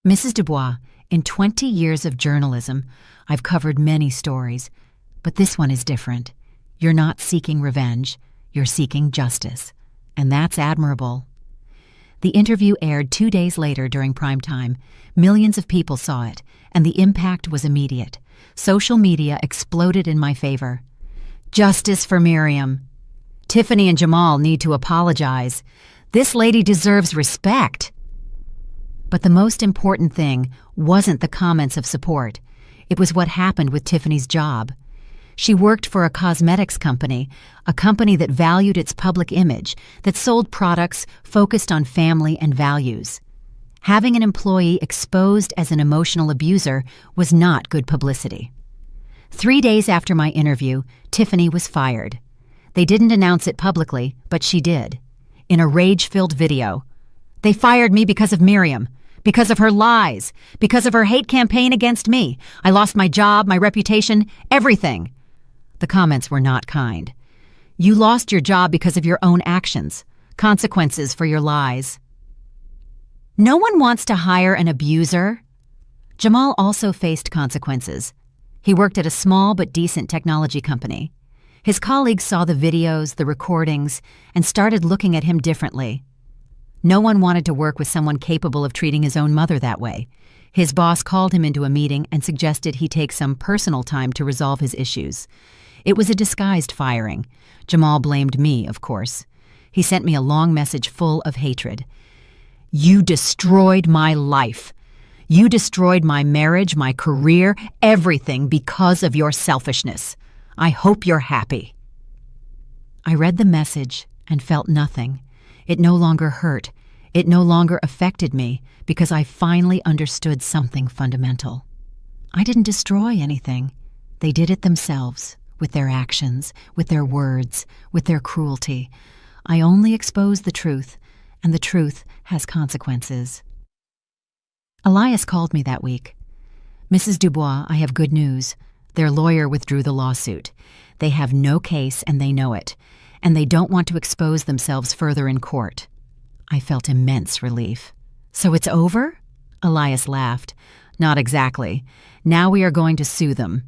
Mrs. Dubois, in 20 years of journalism, I've covered many stories, but this one is different. You're not seeking revenge, you're seeking justice, and that's admirable. The interview aired 2 days later during prime time. Millions of people saw it, and the impact was immediate. Social media exploded in my favor. Justice for Miriam. Tiffany and Jamal need to apologize. This lady deserves respect. But the most important thing wasn't the comments of support. It was what happened with Tiffany's job. She worked for a cosmetics company, a company that valued its public image, that sold products focused on family and values. Having an employee exposed as an emotional abuser was not good publicity. 3 days after my interview, Tiffany was fired. They didn't announce it publicly, but she did. In a rage-filled video. They fired me because of Miriam, because of her lies, because of her hate campaign against me. I lost my job, my reputation, everything. The comments were not kind. You lost your job because of your own actions, consequences for your lies. No one wants to hire an abuser. Jamal also faced consequences. He worked at a small but decent technology company. His colleagues saw the videos, the recordings, and started looking at him differently. No one wanted to work with someone capable of treating his own mother that way. His boss called him into a meeting and suggested he take some personal time to resolve his issues. It was a disguised firing. Jamal blamed me, of course. He sent me a long message full of hatred. You destroyed my life. You destroyed my marriage, my career, everything because of your selfishness. I hope you're happy. I read the message and felt nothing. It no longer hurt. It no longer affected me because I finally understood something fundamental. I didn't destroy anything. They did it themselves, with their actions, with their words, with their cruelty. I only exposed the truth, and the truth has consequences. Elias called me that week. Mrs. Dubois, I have good news. Their lawyer withdrew the lawsuit. They have no case and they know it, and they don't want to expose themselves further in court. I felt immense relief. So it's over? Elias laughed. Not exactly. Now we are going to sue them.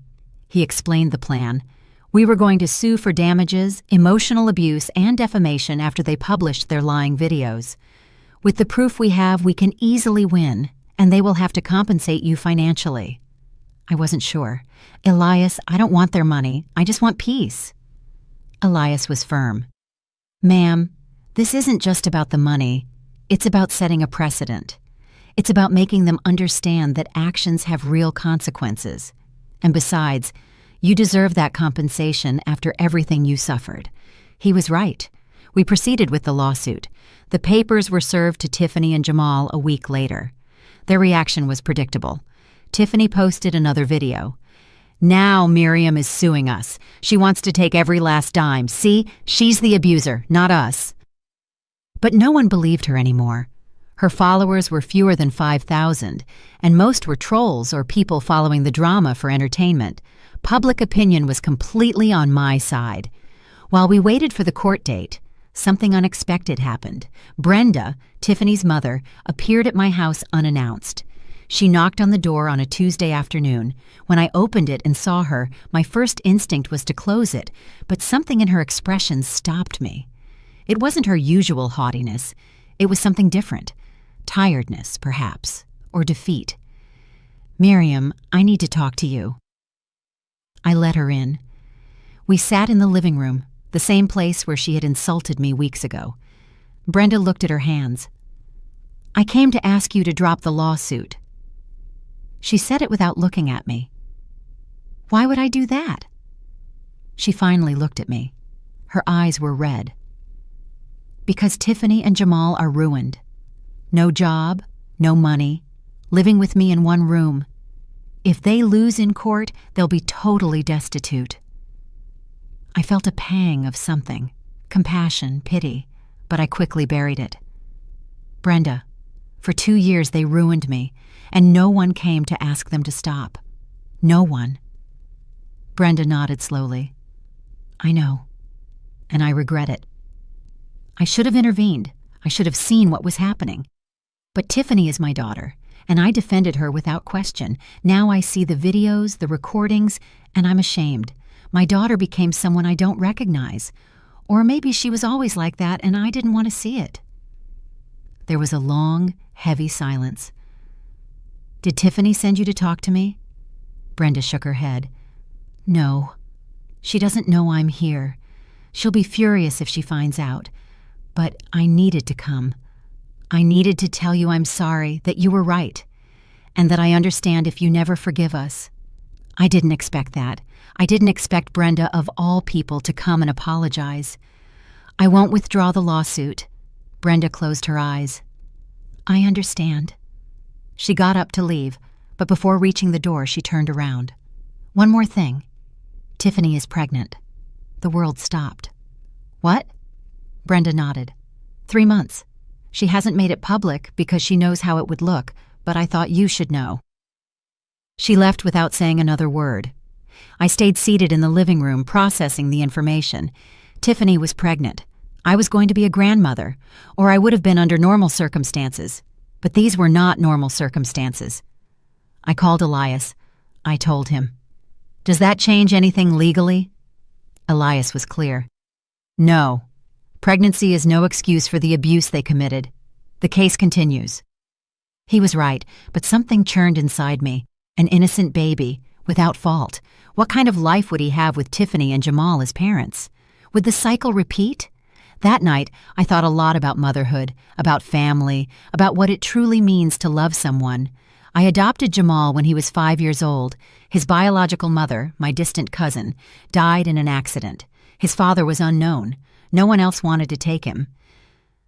He explained the plan. We were going to sue for damages, emotional abuse, and defamation after they published their lying videos. With the proof we have, we can easily win, and they will have to compensate you financially. I wasn't sure. Elias, I don't want their money. I just want peace. Elias was firm. Ma'am, this isn't just about the money. It's about setting a precedent. It's about making them understand that actions have real consequences. And besides, you deserve that compensation after everything you suffered. He was right. We proceeded with the lawsuit. The papers were served to Tiffany and Jamal a week later. Their reaction was predictable. Tiffany posted another video. Now Miriam is suing us. She wants to take every last dime. See, she's the abuser, not us. But no one believed her anymore. Her followers were fewer than 5,000, and most were trolls or people following the drama for entertainment. Public opinion was completely on my side. While we waited for the court date, something unexpected happened. Brenda, Tiffany's mother, appeared at my house unannounced. She knocked on the door on a Tuesday afternoon. When I opened it and saw her, my first instinct was to close it, but something in her expression stopped me. It wasn't her usual haughtiness. It was something different. Tiredness, perhaps, or defeat. Miriam, I need to talk to you. I let her in. We sat in the living room, the same place where she had insulted me weeks ago. Brenda looked at her hands. I came to ask you to drop the lawsuit. She said it without looking at me. Why would I do that? She finally looked at me. Her eyes were red. Because Tiffany and Jamal are ruined. No job, no money, living with me in one room. If they lose in court, they'll be totally destitute. I felt a pang of something, compassion, pity, but I quickly buried it. Brenda, for 2 years they ruined me, and no one came to ask them to stop. No one. Brenda nodded slowly. I know, and I regret it. I should have intervened. I should have seen what was happening. But Tiffany is my daughter, and I defended her without question. Now I see the videos, the recordings, and I'm ashamed. My daughter became someone I don't recognize. Or maybe she was always like that and I didn't want to see it. There was a long, heavy silence. Did Tiffany send you to talk to me? Brenda shook her head. No. She doesn't know I'm here. She'll be furious if she finds out. But I needed to come. I needed to tell you I'm sorry, that you were right, and that I understand if you never forgive us. I didn't expect that. I didn't expect Brenda, of all people, to come and apologize. I won't withdraw the lawsuit. Brenda closed her eyes. I understand. She got up to leave, but before reaching the door, she turned around. One more thing. Tiffany is pregnant. The world stopped. What? Brenda nodded. 3 months. She hasn't made it public because she knows how it would look, but I thought you should know. She left without saying another word. I stayed seated in the living room processing the information. Tiffany was pregnant. I was going to be a grandmother, or I would have been under normal circumstances. But these were not normal circumstances. I called Elias. I told him. Does that change anything legally? Elias was clear. No. Pregnancy is no excuse for the abuse they committed. The case continues. He was right, but something churned inside me. An innocent baby, without fault. What kind of life would he have with Tiffany and Jamal as parents? Would the cycle repeat? That night, I thought a lot about motherhood, about family, about what it truly means to love someone. I adopted Jamal when he was 5 years old. His biological mother, my distant cousin, died in an accident. His father was unknown. No one else wanted to take him.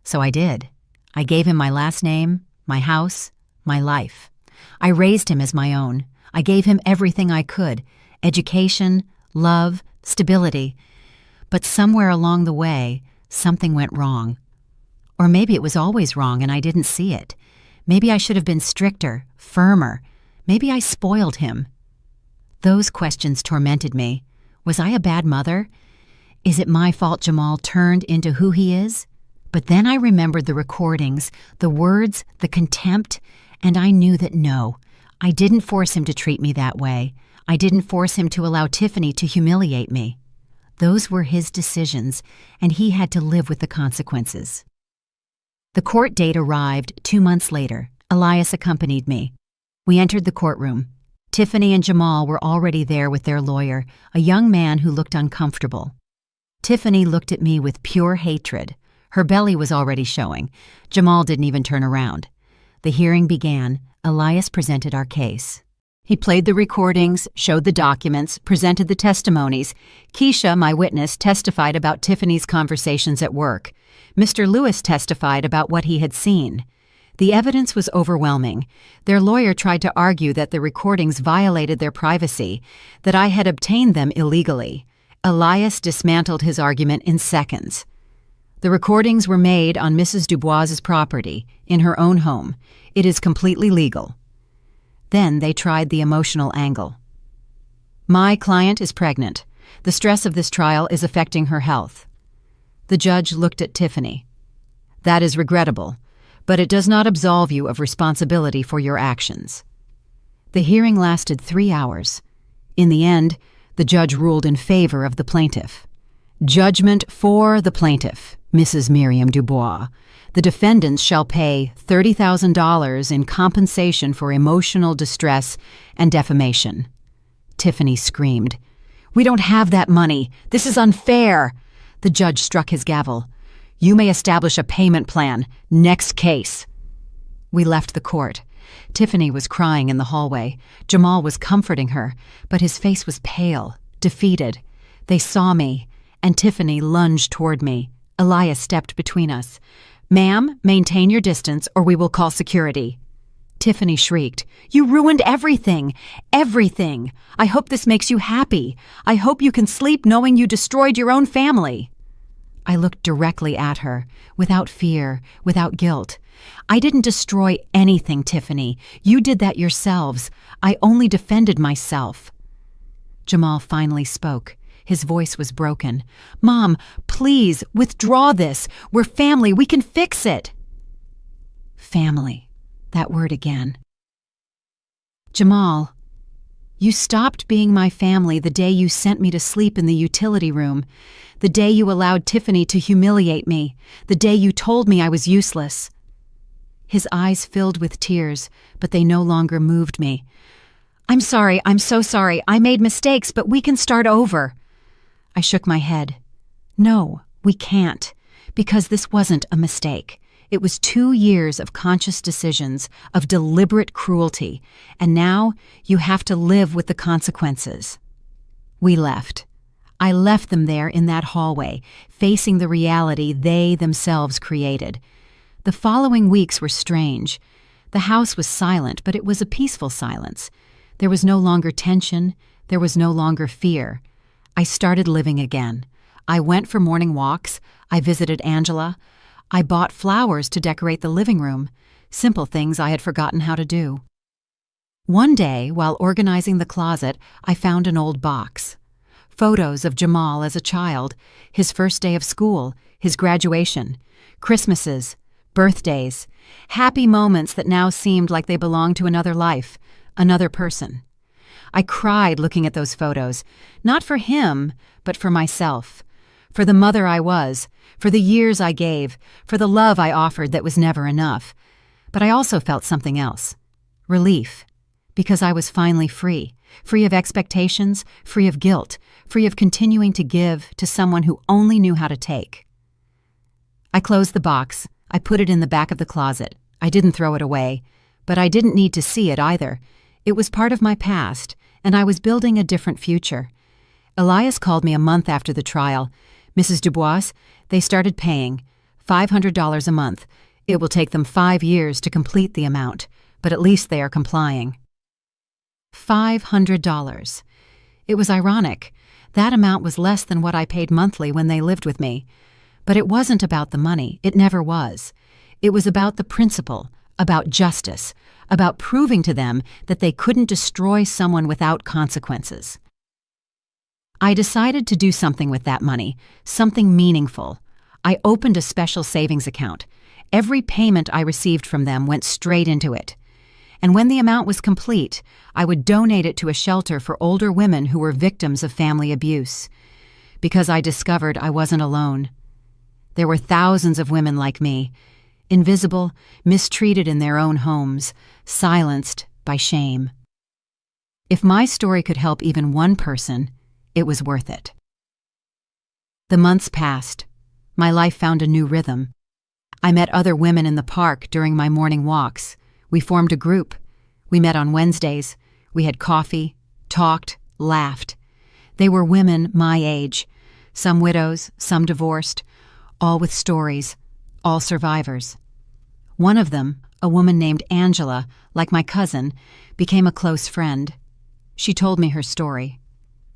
So I did. I gave him my last name, my house, my life. I raised him as my own. I gave him everything I could: education, love, stability. But somewhere along the way, something went wrong. Or maybe it was always wrong and I didn't see it. Maybe I should have been stricter, firmer. Maybe I spoiled him. Those questions tormented me. Was I a bad mother? Is it my fault Jamal turned into who he is? But then I remembered the recordings, the words, the contempt, and I knew that no, I didn't force him to treat me that way. I didn't force him to allow Tiffany to humiliate me. Those were his decisions, and he had to live with the consequences. The court date arrived 2 months later. Elias accompanied me. We entered the courtroom. Tiffany and Jamal were already there with their lawyer, a young man who looked uncomfortable. Tiffany looked at me with pure hatred. Her belly was already showing. Jamal didn't even turn around. The hearing began. Elias presented our case. He played the recordings, showed the documents, presented the testimonies. Keisha, my witness, testified about Tiffany's conversations at work. Mr. Lewis testified about what he had seen. The evidence was overwhelming. Their lawyer tried to argue that the recordings violated their privacy, that I had obtained them illegally. Elias dismantled his argument in seconds. The recordings were made on Mrs. Dubois's property, in her own home. It is completely legal. Then they tried the emotional angle. My client is pregnant. The stress of this trial is affecting her health. The judge looked at Tiffany. That is regrettable, but it does not absolve you of responsibility for your actions. The hearing lasted 3 hours. In the end, the judge ruled in favor of the plaintiff. Judgment for the plaintiff, Mrs. Miriam Dubois. The defendants shall pay $30,000 in compensation for emotional distress and defamation. Tiffany screamed. We don't have that money. This is unfair. The judge struck his gavel. You may establish a payment plan. Next case. We left the court. Tiffany was crying in the hallway. Jamal was comforting her, but his face was pale, defeated. They saw me, and Tiffany lunged toward me. Elias stepped between us. Ma'am, maintain your distance or we will call security. Tiffany shrieked. You ruined everything. Everything. I hope this makes you happy. I hope you can sleep knowing you destroyed your own family. I looked directly at her, without fear, without guilt. I didn't destroy anything, Tiffany. You did that yourselves. I only defended myself. Jamal finally spoke. His voice was broken. Mom, please, withdraw this. We're family. We can fix it. Family. That word again. Jamal, you stopped being my family the day you sent me to sleep in the utility room, the day you allowed Tiffany to humiliate me, the day you told me I was useless. His eyes filled with tears, but they no longer moved me. I'm sorry, I'm so sorry. I made mistakes, but we can start over. I shook my head. No, we can't, because this wasn't a mistake. It was 2 years of conscious decisions, of deliberate cruelty, and now you have to live with the consequences. We left. I left them there in that hallway, facing the reality they themselves created. The following weeks were strange. The house was silent, but it was a peaceful silence. There was no longer tension. There was no longer fear. I started living again. I went for morning walks. I visited Angela. I bought flowers to decorate the living room, simple things I had forgotten how to do. One day, while organizing the closet, I found an old box. Photos of Jamal as a child, his first day of school, his graduation, Christmases, birthdays, happy moments that now seemed like they belonged to another life, another person. I cried looking at those photos, not for him, but for myself, for the mother I was, for the years I gave, for the love I offered that was never enough. But I also felt something else, relief, because I was finally free of expectations, free of guilt, free of continuing to give to someone who only knew how to take. I closed the box. I put it in the back of the closet. I didn't throw it away, but I didn't need to see it either. It was part of my past, and I was building a different future. Elias called me a month after the trial. Mrs. Dubois, they started paying $500 a month. It will take them 5 years to complete the amount, but at least they are complying. $500. It was ironic. That amount was less than what I paid monthly when they lived with me. But it wasn't about the money. It never was. It was about the principle, about justice, about proving to them that they couldn't destroy someone without consequences. I decided to do something with that money, something meaningful. I opened a special savings account. Every payment I received from them went straight into it. And when the amount was complete, I would donate it to a shelter for older women who were victims of family abuse. Because I discovered I wasn't alone. There were thousands of women like me, invisible, mistreated in their own homes, silenced by shame. If my story could help even one person, it was worth it. The months passed. My life found a new rhythm. I met other women in the park during my morning walks. We formed a group. We met on Wednesdays. We had coffee, talked, laughed. They were women my age, some widows, some divorced, all with stories, all survivors. One of them, a woman named Angela, like my cousin, became a close friend. She told me her story.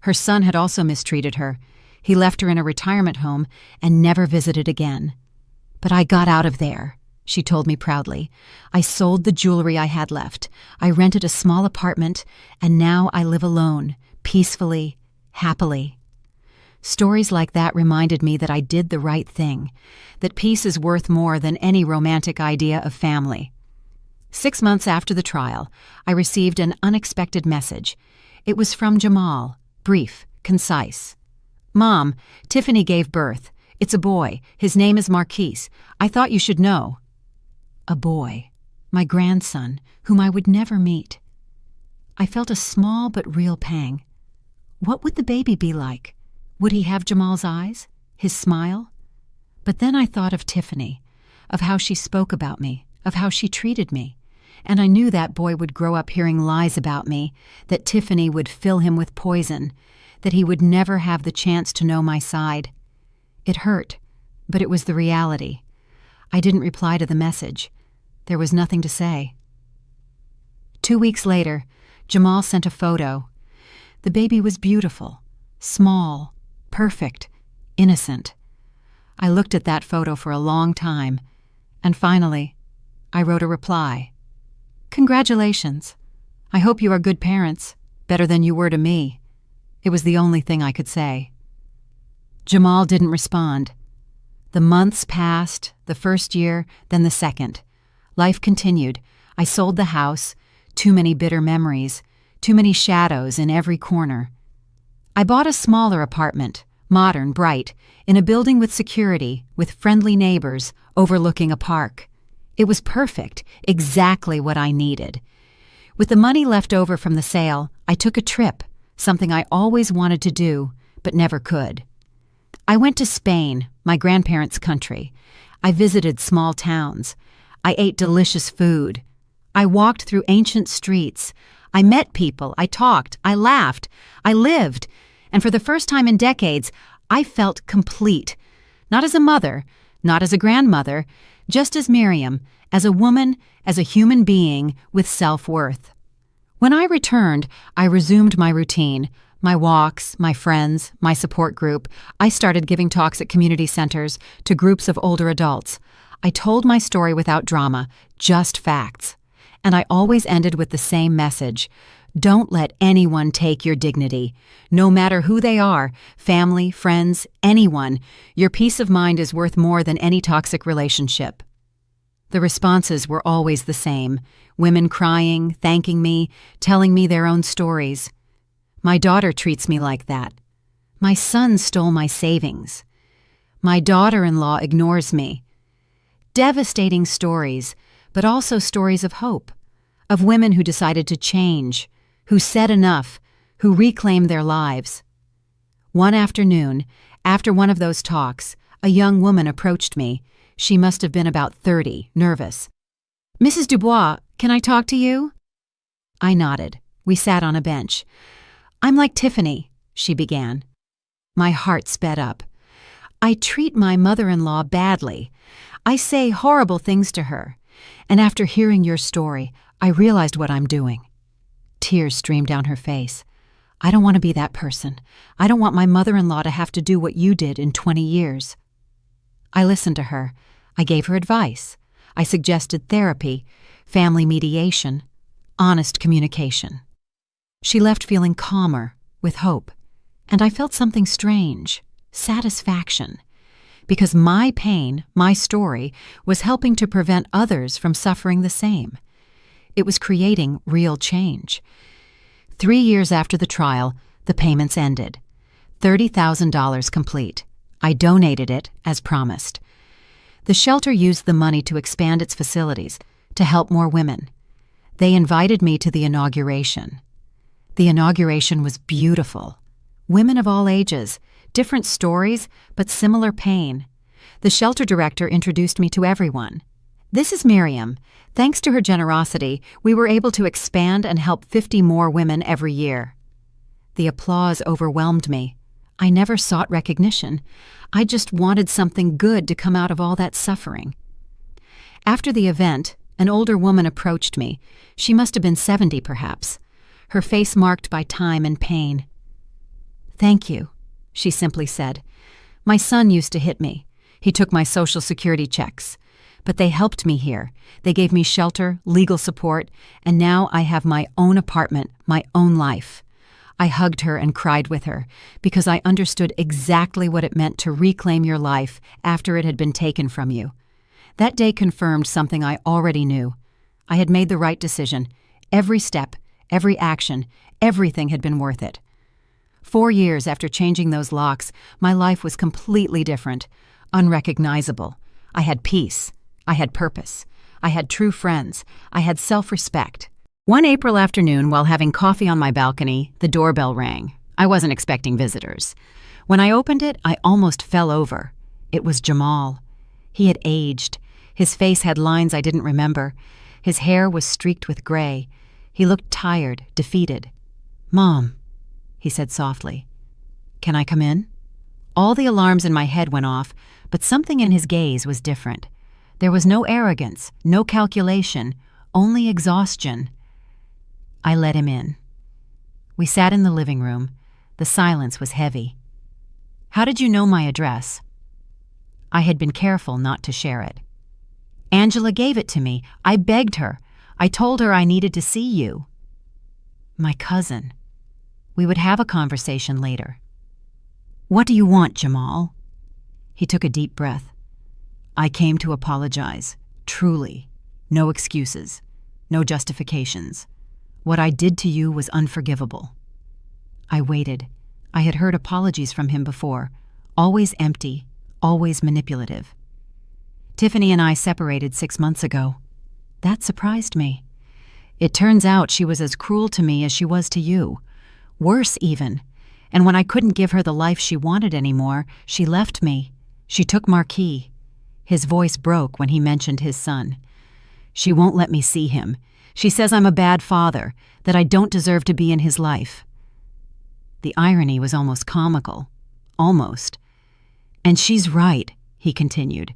Her son had also mistreated her. He left her in a retirement home and never visited again. But I got out of there, she told me proudly. I sold the jewelry I had left. I rented a small apartment, and now I live alone, peacefully, happily. Stories like that reminded me that I did the right thing, that peace is worth more than any romantic idea of family. 6 months after the trial, I received an unexpected message. It was from Jamal, brief, concise. Mom, Tiffany gave birth. It's a boy. His name is Marquise. I thought you should know. A boy, my grandson, whom I would never meet. I felt a small but real pang. What would the baby be like? Would he have Jamal's eyes, his smile? But then I thought of Tiffany, of how she spoke about me, of how she treated me, and I knew that boy would grow up hearing lies about me, that Tiffany would fill him with poison, that he would never have the chance to know my side. It hurt, but it was the reality. I didn't reply to the message. There was nothing to say. 2 weeks later, Jamal sent a photo. The baby was beautiful, small, perfect, innocent. I looked at that photo for a long time, and finally, I wrote a reply. "Congratulations. I hope you are good parents, better than you were to me." It was the only thing I could say. Jamal didn't respond. The months passed, the first year, then the second. Life continued. I sold the house, too many bitter memories, too many shadows in every corner. I bought a smaller apartment, modern, bright, in a building with security, with friendly neighbors, overlooking a park. It was perfect, exactly what I needed. With the money left over from the sale, I took a trip, something I always wanted to do, but never could. I went to Spain, my grandparents' country. I visited small towns. I ate delicious food. I walked through ancient streets. I met people. I talked. I laughed. I lived. And for the first time in decades, I felt complete. Not as a mother, not as a grandmother, just as Miriam, as a woman, as a human being with self-worth. When I returned, I resumed my routine, my walks, my friends, my support group. I started giving talks at community centers to groups of older adults. I told my story without drama, just facts. And I always ended with the same message. Don't let anyone take your dignity. No matter who they are, family, friends, anyone, your peace of mind is worth more than any toxic relationship. The responses were always the same. Women crying, thanking me, telling me their own stories. My daughter treats me like that. My son stole my savings. My daughter-in-law ignores me. Devastating stories, but also stories of hope, of women who decided to change, who said enough, who reclaimed their lives. One afternoon, after one of those talks, a young woman approached me. She must have been about 30, nervous. "Mrs. Dubois, can I talk to you?" I nodded. We sat on a bench. "I'm like Tiffany," she began. My heart sped up. "I treat my mother-in-law badly. I say horrible things to her. And after hearing your story, I realized what I'm doing." Tears streamed down her face. "I don't want to be that person. I don't want my mother-in-law to have to do what you did in 20 years. I listened to her. I gave her advice. I suggested therapy, family mediation, honest communication. She left feeling calmer, with hope, and I felt something strange, satisfaction, because my pain, my story, was helping to prevent others from suffering the same. It was creating real change. 3 years after the trial, the payments ended. $30,000 complete. I donated it, as promised. The shelter used the money to expand its facilities, to help more women. They invited me to the inauguration. The inauguration was beautiful. Women of all ages, different stories, but similar pain. The shelter director introduced me to everyone. "This is Miriam. Thanks to her generosity, we were able to expand and help 50 more women every year." The applause overwhelmed me. I never sought recognition. I just wanted something good to come out of all that suffering. After the event, an older woman approached me. She must have been 70, perhaps, her face marked by time and pain. "Thank you," she simply said. "My son used to hit me. He took my Social Security checks. But they helped me here. They gave me shelter, legal support, and now I have my own apartment, my own life." I hugged her and cried with her, because I understood exactly what it meant to reclaim your life after it had been taken from you. That day confirmed something I already knew. I had made the right decision. Every step, every action, everything had been worth it. 4 years after changing those locks, my life was completely different, unrecognizable. I had peace. I had purpose. I had true friends. I had self-respect. One April afternoon, while having coffee on my balcony, the doorbell rang. I wasn't expecting visitors. When I opened it, I almost fell over. It was Jamal. He had aged. His face had lines I didn't remember. His hair was streaked with gray. He looked tired, defeated. "Mom," he said softly. "Can I come in?" All the alarms in my head went off, but something in his gaze was different. There was no arrogance, no calculation, only exhaustion. I let him in. We sat in the living room. The silence was heavy. "How did you know my address?" I had been careful not to share it. Angela gave it to me. I begged her. I told her I needed to see you. My cousin. We would have a conversation later. What do you want, Jamal? He took a deep breath. I came to apologize, truly. No excuses, no justifications. What I did to you was unforgivable. I waited. I had heard apologies from him before, always empty, always manipulative. Tiffany and I separated 6 months ago. That surprised me. It turns out she was as cruel to me as she was to you. Worse even. And when I couldn't give her the life she wanted anymore, she left me. She took Marquis. His voice broke when he mentioned his son. She won't let me see him. She says I'm a bad father, that I don't deserve to be in his life. The irony was almost comical. Almost. And she's right, he continued,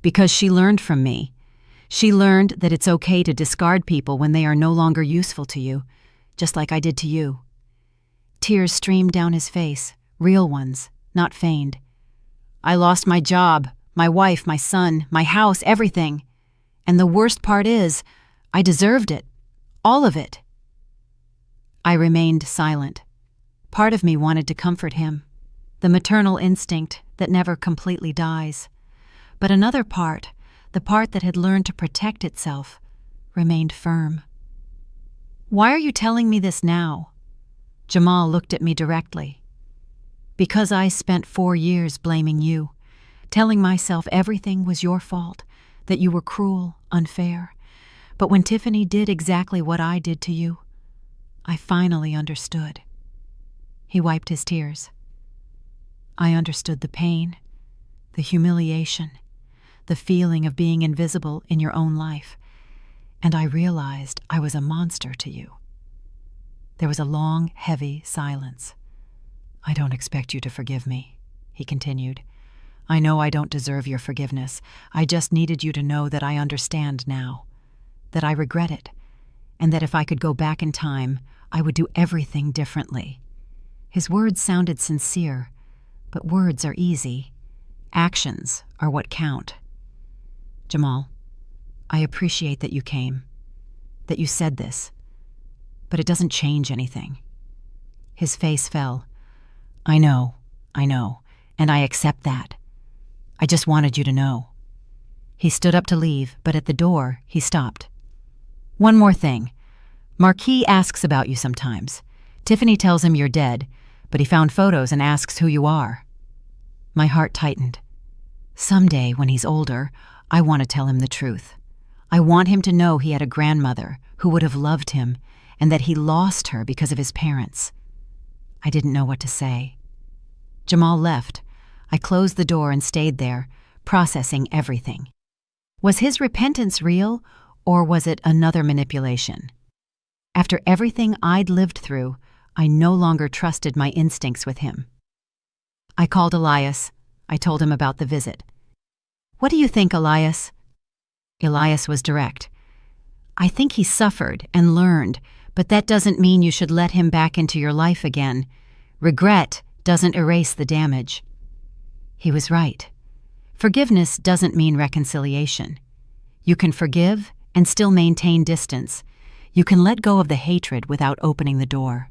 because she learned from me. She learned that it's okay to discard people when they are no longer useful to you, just like I did to you. Tears streamed down his face, real ones, not feigned. I lost my job, my wife, my son, my house, everything. And the worst part is, I deserved it. All of it. I remained silent. Part of me wanted to comfort him, the maternal instinct that never completely dies. But another part, the part that had learned to protect itself, remained firm. Why are you telling me this now? Jamal looked at me directly. Because I spent 4 years blaming you, telling myself everything was your fault, that you were cruel, unfair. But when Tiffany did exactly what I did to you, I finally understood. He wiped his tears. I understood the pain, the humiliation, the feeling of being invisible in your own life, and I realized I was a monster to you. There was a long, heavy silence. I don't expect you to forgive me, he continued. I know I don't deserve your forgiveness. I just needed you to know that I understand now, that I regret it, and that if I could go back in time, I would do everything differently. His words sounded sincere, but words are easy. Actions are what count. Jamal, I appreciate that you came, that you said this, but it doesn't change anything. His face fell. I know, and I accept that. I just wanted you to know. He stood up to leave, but at the door, he stopped. One more thing. Marquis asks about you sometimes. Tiffany tells him you're dead, but he found photos and asks who you are. My heart tightened. Someday, when he's older, I want to tell him the truth. I want him to know he had a grandmother who would have loved him and that he lost her because of his parents. I didn't know what to say. Jamal left. I closed the door and stayed there, processing everything. Was his repentance real, or was it another manipulation? After everything I'd lived through, I no longer trusted my instincts with him. I called Elias. I told him about the visit. What do you think, Elias? Elias was direct. I think he suffered and learned, but that doesn't mean you should let him back into your life again. Regret doesn't erase the damage. He was right. Forgiveness doesn't mean reconciliation. You can forgive and still maintain distance. You can let go of the hatred without opening the door.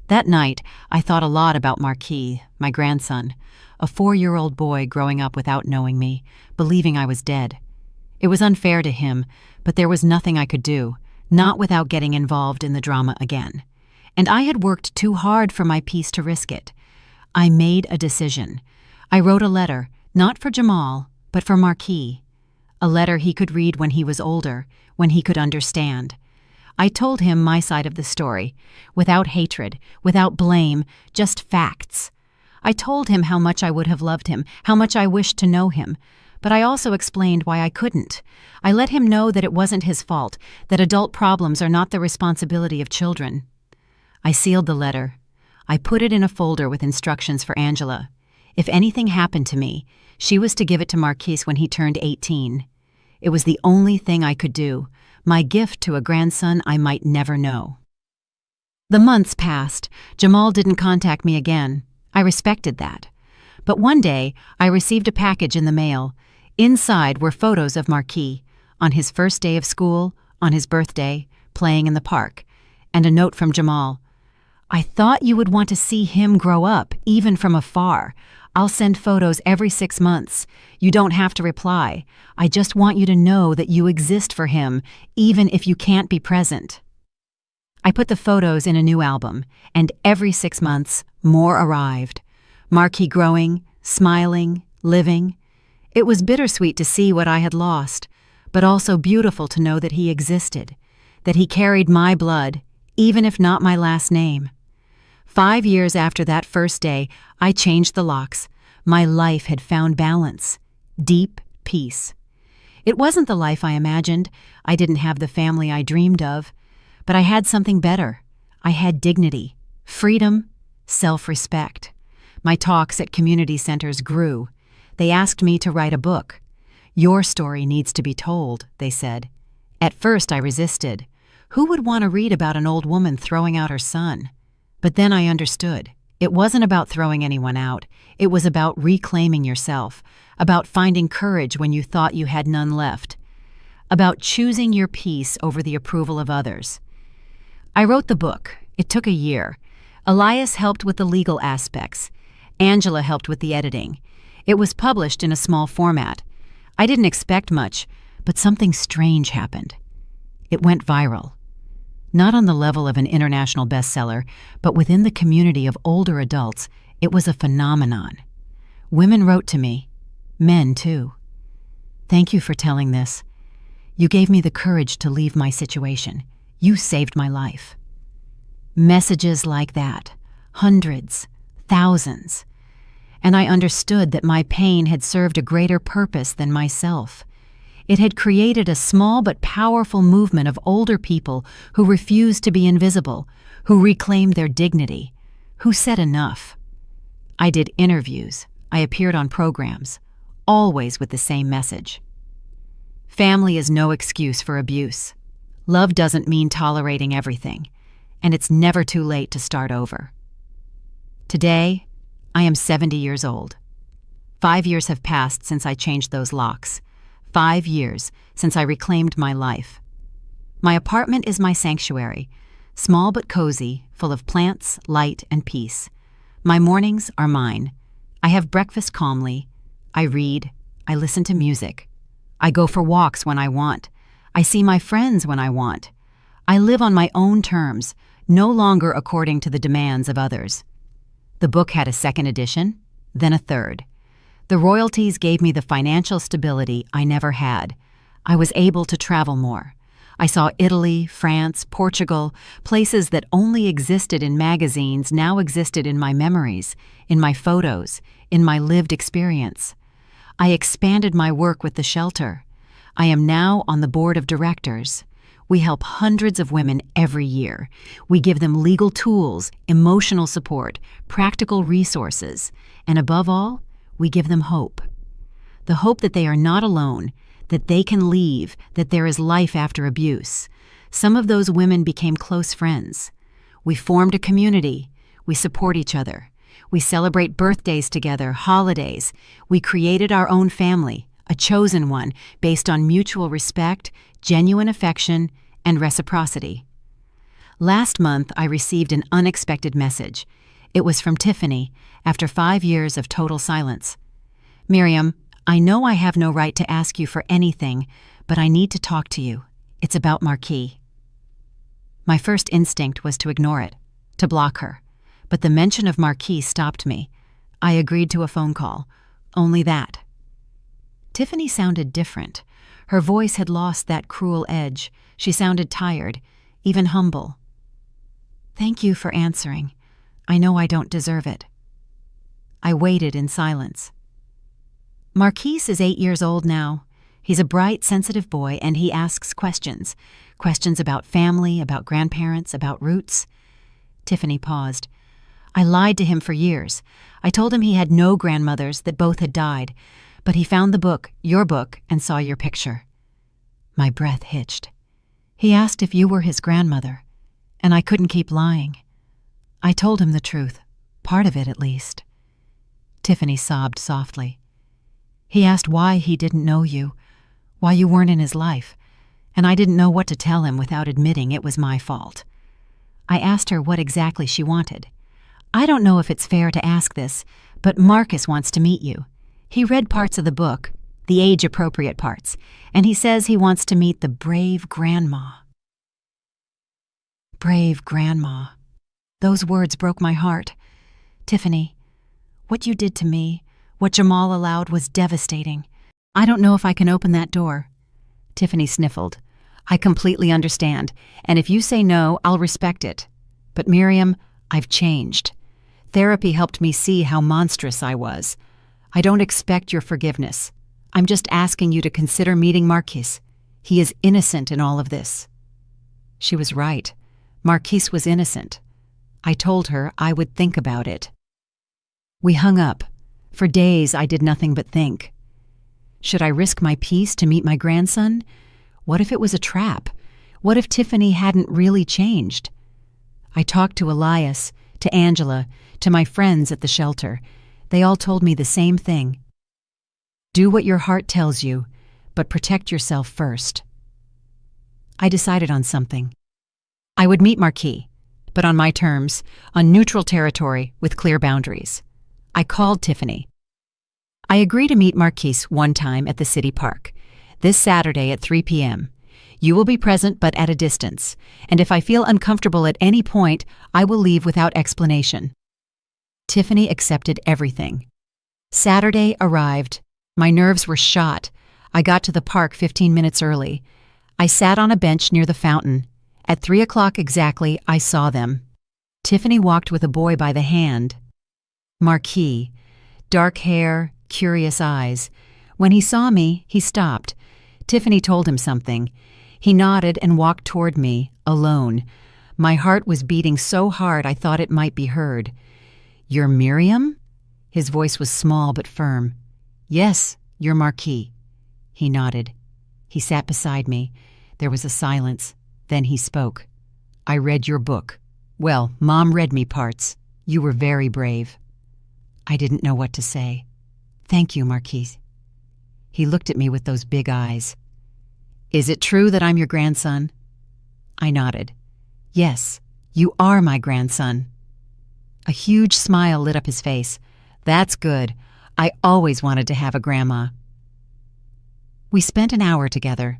That night, I thought a lot about Marquis, my grandson, a 4-year-old boy growing up without knowing me, believing I was dead. It was unfair to him, but there was nothing I could do, not without getting involved in the drama again. And I had worked too hard for my peace to risk it. I made a decision. I wrote a letter, not for Jamal, but for Marquis. A letter he could read when he was older, when he could understand. I told him my side of the story, without hatred, without blame, just facts. I told him how much I would have loved him, how much I wished to know him, but I also explained why I couldn't. I let him know that it wasn't his fault, that adult problems are not the responsibility of children. I sealed the letter. I put it in a folder with instructions for Angela. If anything happened to me, she was to give it to Marquis when he turned 18. It was the only thing I could do, my gift to a grandson I might never know. The months passed. Jamal didn't contact me again. I respected that. But one day, I received a package in the mail. Inside were photos of Marquis, on his first day of school, on his birthday, playing in the park, and a note from Jamal. "I thought you would want to see him grow up, even from afar. I'll send photos every 6 months. You don't have to reply. I just want you to know that you exist for him, even if you can't be present." I put the photos in a new album, and every 6 months, more arrived. Marquis growing, smiling, living. It was bittersweet to see what I had lost, but also beautiful to know that he existed, that he carried my blood, even if not my last name. 5 years after that first day, I changed the locks. My life had found balance, deep peace. It wasn't the life I imagined. I didn't have the family I dreamed of. But I had something better. I had dignity, freedom, self-respect. My talks at community centers grew. They asked me to write a book. "Your story needs to be told," they said. At first I resisted. Who would want to read about an old woman throwing out her son? But then I understood. It wasn't about throwing anyone out. It was about reclaiming yourself, about finding courage when you thought you had none left, about choosing your peace over the approval of others. I wrote the book. It took a year. Elias helped with the legal aspects. Angela helped with the editing. It was published in a small format. I didn't expect much, but something strange happened. It went viral. Not on the level of an international bestseller, but within the community of older adults, it was a phenomenon. Women wrote to me, men too. "Thank you for telling this. You gave me the courage to leave my situation. You saved my life." Messages like that, hundreds, thousands. And I understood that my pain had served a greater purpose than myself. It had created a small but powerful movement of older people who refused to be invisible, who reclaimed their dignity, who said enough. I did interviews. I appeared on programs, always with the same message. Family is no excuse for abuse. Love doesn't mean tolerating everything, and it's never too late to start over. Today, I am 70 years old. 5 years have passed since I changed those locks. 5 years since I reclaimed my life. My apartment is my sanctuary, small but cozy, full of plants, light, and peace. My mornings are mine. I have breakfast calmly. I read. I listen to music. I go for walks when I want. I see my friends when I want. I live on my own terms, no longer according to the demands of others. The book had a second edition, then a third. The royalties gave me the financial stability I never had. I was able to travel more. I saw Italy, France, Portugal, places that only existed in magazines now existed in my memories, in my photos, in my lived experience. I expanded my work with the shelter. I am now on the board of directors. We help hundreds of women every year. We give them legal tools, emotional support, practical resources, and above all, we give them hope. The hope that they are not alone, that they can leave, that there is life after abuse. Some of those women became close friends. We formed a community. We support each other. We celebrate birthdays together, holidays. We created our own family, a chosen one based on mutual respect, genuine affection, and reciprocity. Last month, I received an unexpected message. It was from Tiffany, after 5 years of total silence. "Miriam, I know I have no right to ask you for anything, but I need to talk to you. It's about Marquis." My first instinct was to ignore it, to block her, but the mention of Marquis stopped me. I agreed to a phone call. Only that. Tiffany sounded different. Her voice had lost that cruel edge. She sounded tired, even humble. "Thank you for answering. I know I don't deserve it." I waited in silence. Marquis is 8 years old now. He's a bright, sensitive boy, and he asks questions. Questions about family, about grandparents, about roots. Tiffany paused. "I lied to him for years. I told him he had no grandmothers, that both had died. But he found the book, your book, and saw your picture." My breath hitched. "He asked if you were his grandmother, and I couldn't keep lying. I told him the truth, part of it at least." Tiffany sobbed softly. He asked why he didn't know you, why you weren't in his life, and I didn't know what to tell him without admitting it was my fault. I asked her what exactly she wanted. I don't know if it's fair to ask this, but Marcus wants to meet you. He read parts of the book, the age-appropriate parts, and he says he wants to meet the brave grandma. Brave grandma. Those words broke my heart. Tiffany, what you did to me, what Jamal allowed was devastating. I don't know if I can open that door. Tiffany sniffled. I completely understand, and if you say no, I'll respect it. But Miriam, I've changed. Therapy helped me see how monstrous I was. I don't expect your forgiveness. I'm just asking you to consider meeting Marquis. He is innocent in all of this. She was right. Marquis was innocent. I told her I would think about it. We hung up. For days I did nothing but think. Should I risk my peace to meet my grandson? What if it was a trap? What if Tiffany hadn't really changed? I talked to Elias, to Angela, to my friends at the shelter. They all told me the same thing. Do what your heart tells you, but protect yourself first. I decided on something. I would meet Marquis, but on my terms, on neutral territory with clear boundaries. I called Tiffany. I agree to meet Marquis one time at the city park, this Saturday at 3 p.m. You will be present but at a distance, and if I feel uncomfortable at any point, I will leave without explanation. Tiffany accepted everything. Saturday arrived. My nerves were shot. I got to the park 15 minutes early. I sat on a bench near the fountain. At 3 o'clock exactly, I saw them. Tiffany walked with a boy by the hand. Marquis, dark hair, curious eyes. When he saw me, he stopped. Tiffany told him something. He nodded and walked toward me, alone. My heart was beating so hard I thought it might be heard. You're Miriam? His voice was small but firm. Yes, you're Marquis. He nodded. He sat beside me. There was a silence. Then he spoke. I read your book. Well, Mom read me parts. You were very brave. I didn't know what to say. Thank you, Marquis. He looked at me with those big eyes. Is it true that I'm your grandson? I nodded. Yes, you are my grandson. A huge smile lit up his face. That's good. I always wanted to have a grandma. We spent an hour together.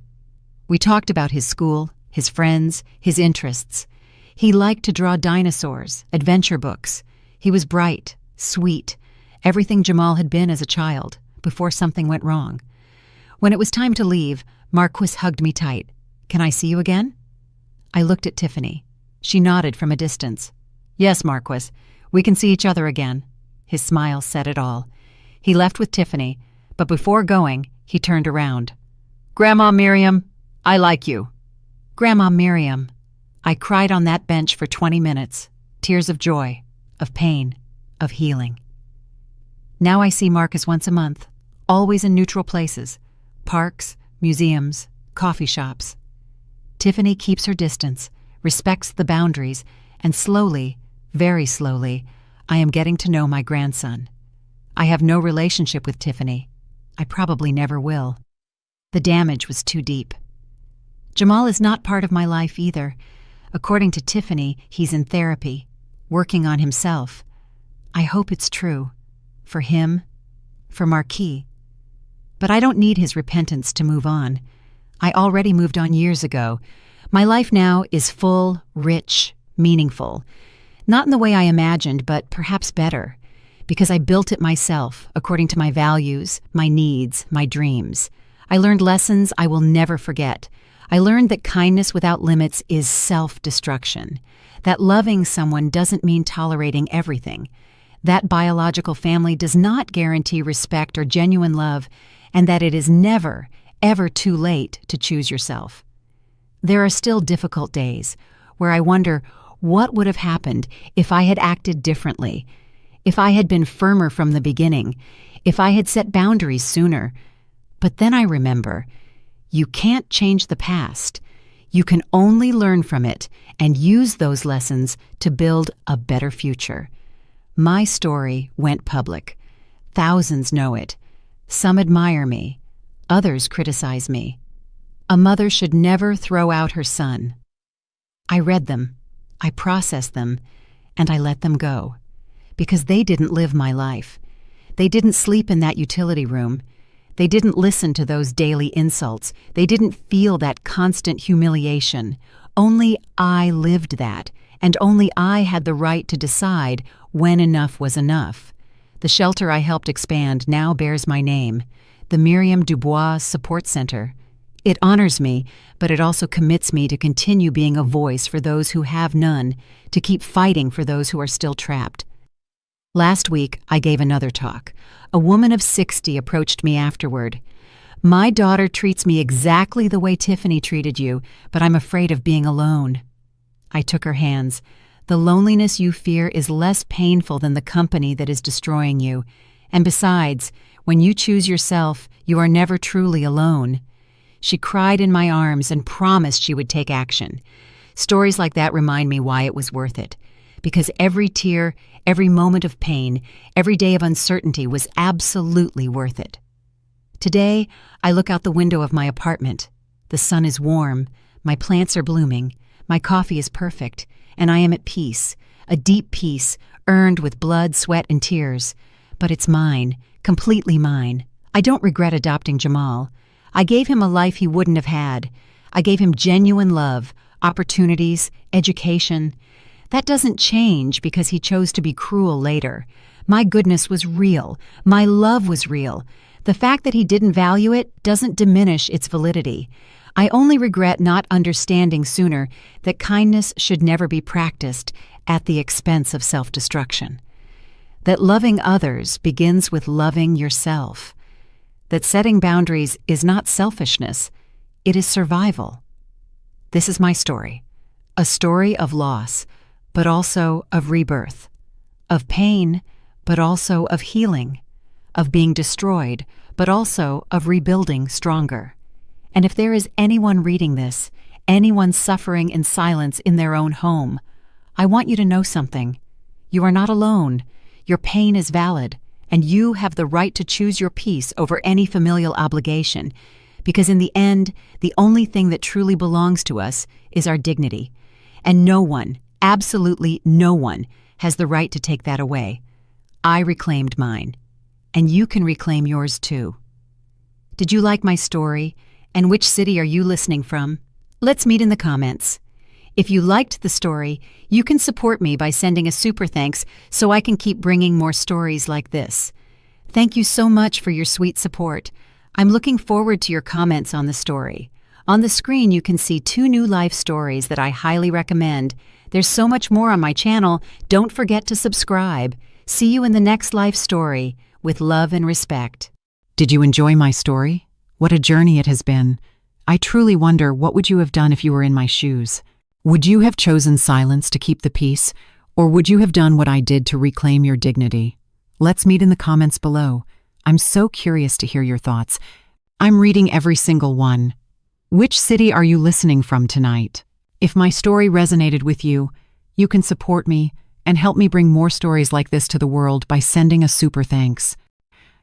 We talked about his school, his friends, his interests. He liked to draw dinosaurs, adventure books. He was bright, sweet, everything Jamal had been as a child, before something went wrong. When it was time to leave, Marquis hugged me tight. Can I see you again? I looked at Tiffany. She nodded from a distance. Yes, Marquis, we can see each other again. His smile said it all. He left with Tiffany, but before going, he turned around. Grandma Miriam, I like you. Grandma Miriam. I cried on that bench for 20 minutes, tears of joy, of pain, of healing. Now I see Marcus once a month, always in neutral places, parks, museums, coffee shops. Tiffany keeps her distance, respects the boundaries, and slowly, very slowly, I am getting to know my grandson. I have no relationship with Tiffany. I probably never will. The damage was too deep. Jamal is not part of my life either. According to Tiffany, he's in therapy, working on himself. I hope it's true. For him, for Marquis. But I don't need his repentance to move on. I already moved on years ago. My life now is full, rich, meaningful. Not in the way I imagined, but perhaps better. Because I built it myself, according to my values, my needs, my dreams. I learned lessons I will never forget. I learned that kindness without limits is self-destruction. That loving someone doesn't mean tolerating everything. That biological family does not guarantee respect or genuine love, and that it is never, ever too late to choose yourself. There are still difficult days where I wonder what would have happened if I had acted differently, if I had been firmer from the beginning, if I had set boundaries sooner. But then I remember, you can't change the past. You can only learn from it and use those lessons to build a better future. My story went public. Thousands know it. Some admire me. Others criticize me. A mother should never throw out her son. I read them, I processed them, and I let them go. Because they didn't live my life. They didn't sleep in that utility room. They didn't listen to those daily insults. They didn't feel that constant humiliation. Only I lived that, and only I had the right to decide when enough was enough. The shelter I helped expand now bears my name, the Miriam Dubois Support Center. It honors me, but it also commits me to continue being a voice for those who have none, to keep fighting for those who are still trapped. Last week, I gave another talk. A woman of 60 approached me afterward. "My daughter treats me exactly the way Tiffany treated you, but I'm afraid of being alone." I took her hands. "The loneliness you fear is less painful than the company that is destroying you. And besides, when you choose yourself, you are never truly alone." She cried in my arms and promised she would take action. Stories like that remind me why it was worth it. Because every tear, every moment of pain, every day of uncertainty was absolutely worth it. Today, I look out the window of my apartment. The sun is warm, my plants are blooming, my coffee is perfect, and I am at peace, a deep peace, earned with blood, sweat, and tears. But it's mine, completely mine. I don't regret adopting Jamal. I gave him a life he wouldn't have had. I gave him genuine love, opportunities, education. That doesn't change because he chose to be cruel later. My goodness was real. My love was real. The fact that he didn't value it doesn't diminish its validity. I only regret not understanding sooner that kindness should never be practiced at the expense of self-destruction. That loving others begins with loving yourself. That setting boundaries is not selfishness, it is survival. This is my story. A story of loss, but also of rebirth. Of pain, but also of healing. Of being destroyed, but also of rebuilding stronger. And if there is anyone reading this, anyone suffering in silence in their own home, I want you to know something. You are not alone. Your pain is valid, and you have the right to choose your peace over any familial obligation, because in the end, the only thing that truly belongs to us is our dignity. And no one, absolutely no one, has the right to take that away. I reclaimed mine, and you can reclaim yours too. Did you like my story? And which city are you listening from? Let's meet in the comments. If you liked the story, you can support me by sending a super thanks so I can keep bringing more stories like this. Thank you so much for your sweet support. I'm looking forward to your comments on the story. On the screen, you can see 2 new life stories that I highly recommend. There's so much more on my channel. Don't forget to subscribe. See you in the next life story, with love and respect. Did you enjoy my story? What a journey it has been. I truly wonder, what would you have done if you were in my shoes? Would you have chosen silence to keep the peace, or would you have done what I did to reclaim your dignity? Let's meet in the comments below. I'm so curious to hear your thoughts. I'm reading every single one. Which city are you listening from tonight? If my story resonated with you, you can support me and help me bring more stories like this to the world by sending a super thanks.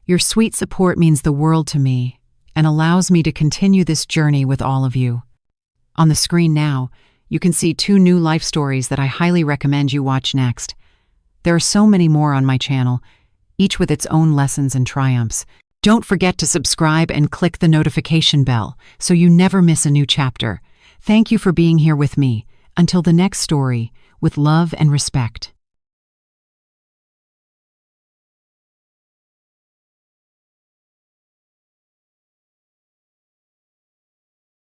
Your sweet support means the world to me and allows me to continue this journey with all of you. On the screen now, you can see 2 new life stories that I highly recommend you watch next. There are so many more on my channel, each with its own lessons and triumphs. Don't forget to subscribe and click the notification bell so you never miss a new chapter. Thank you for being here with me. Until the next story, with love and respect.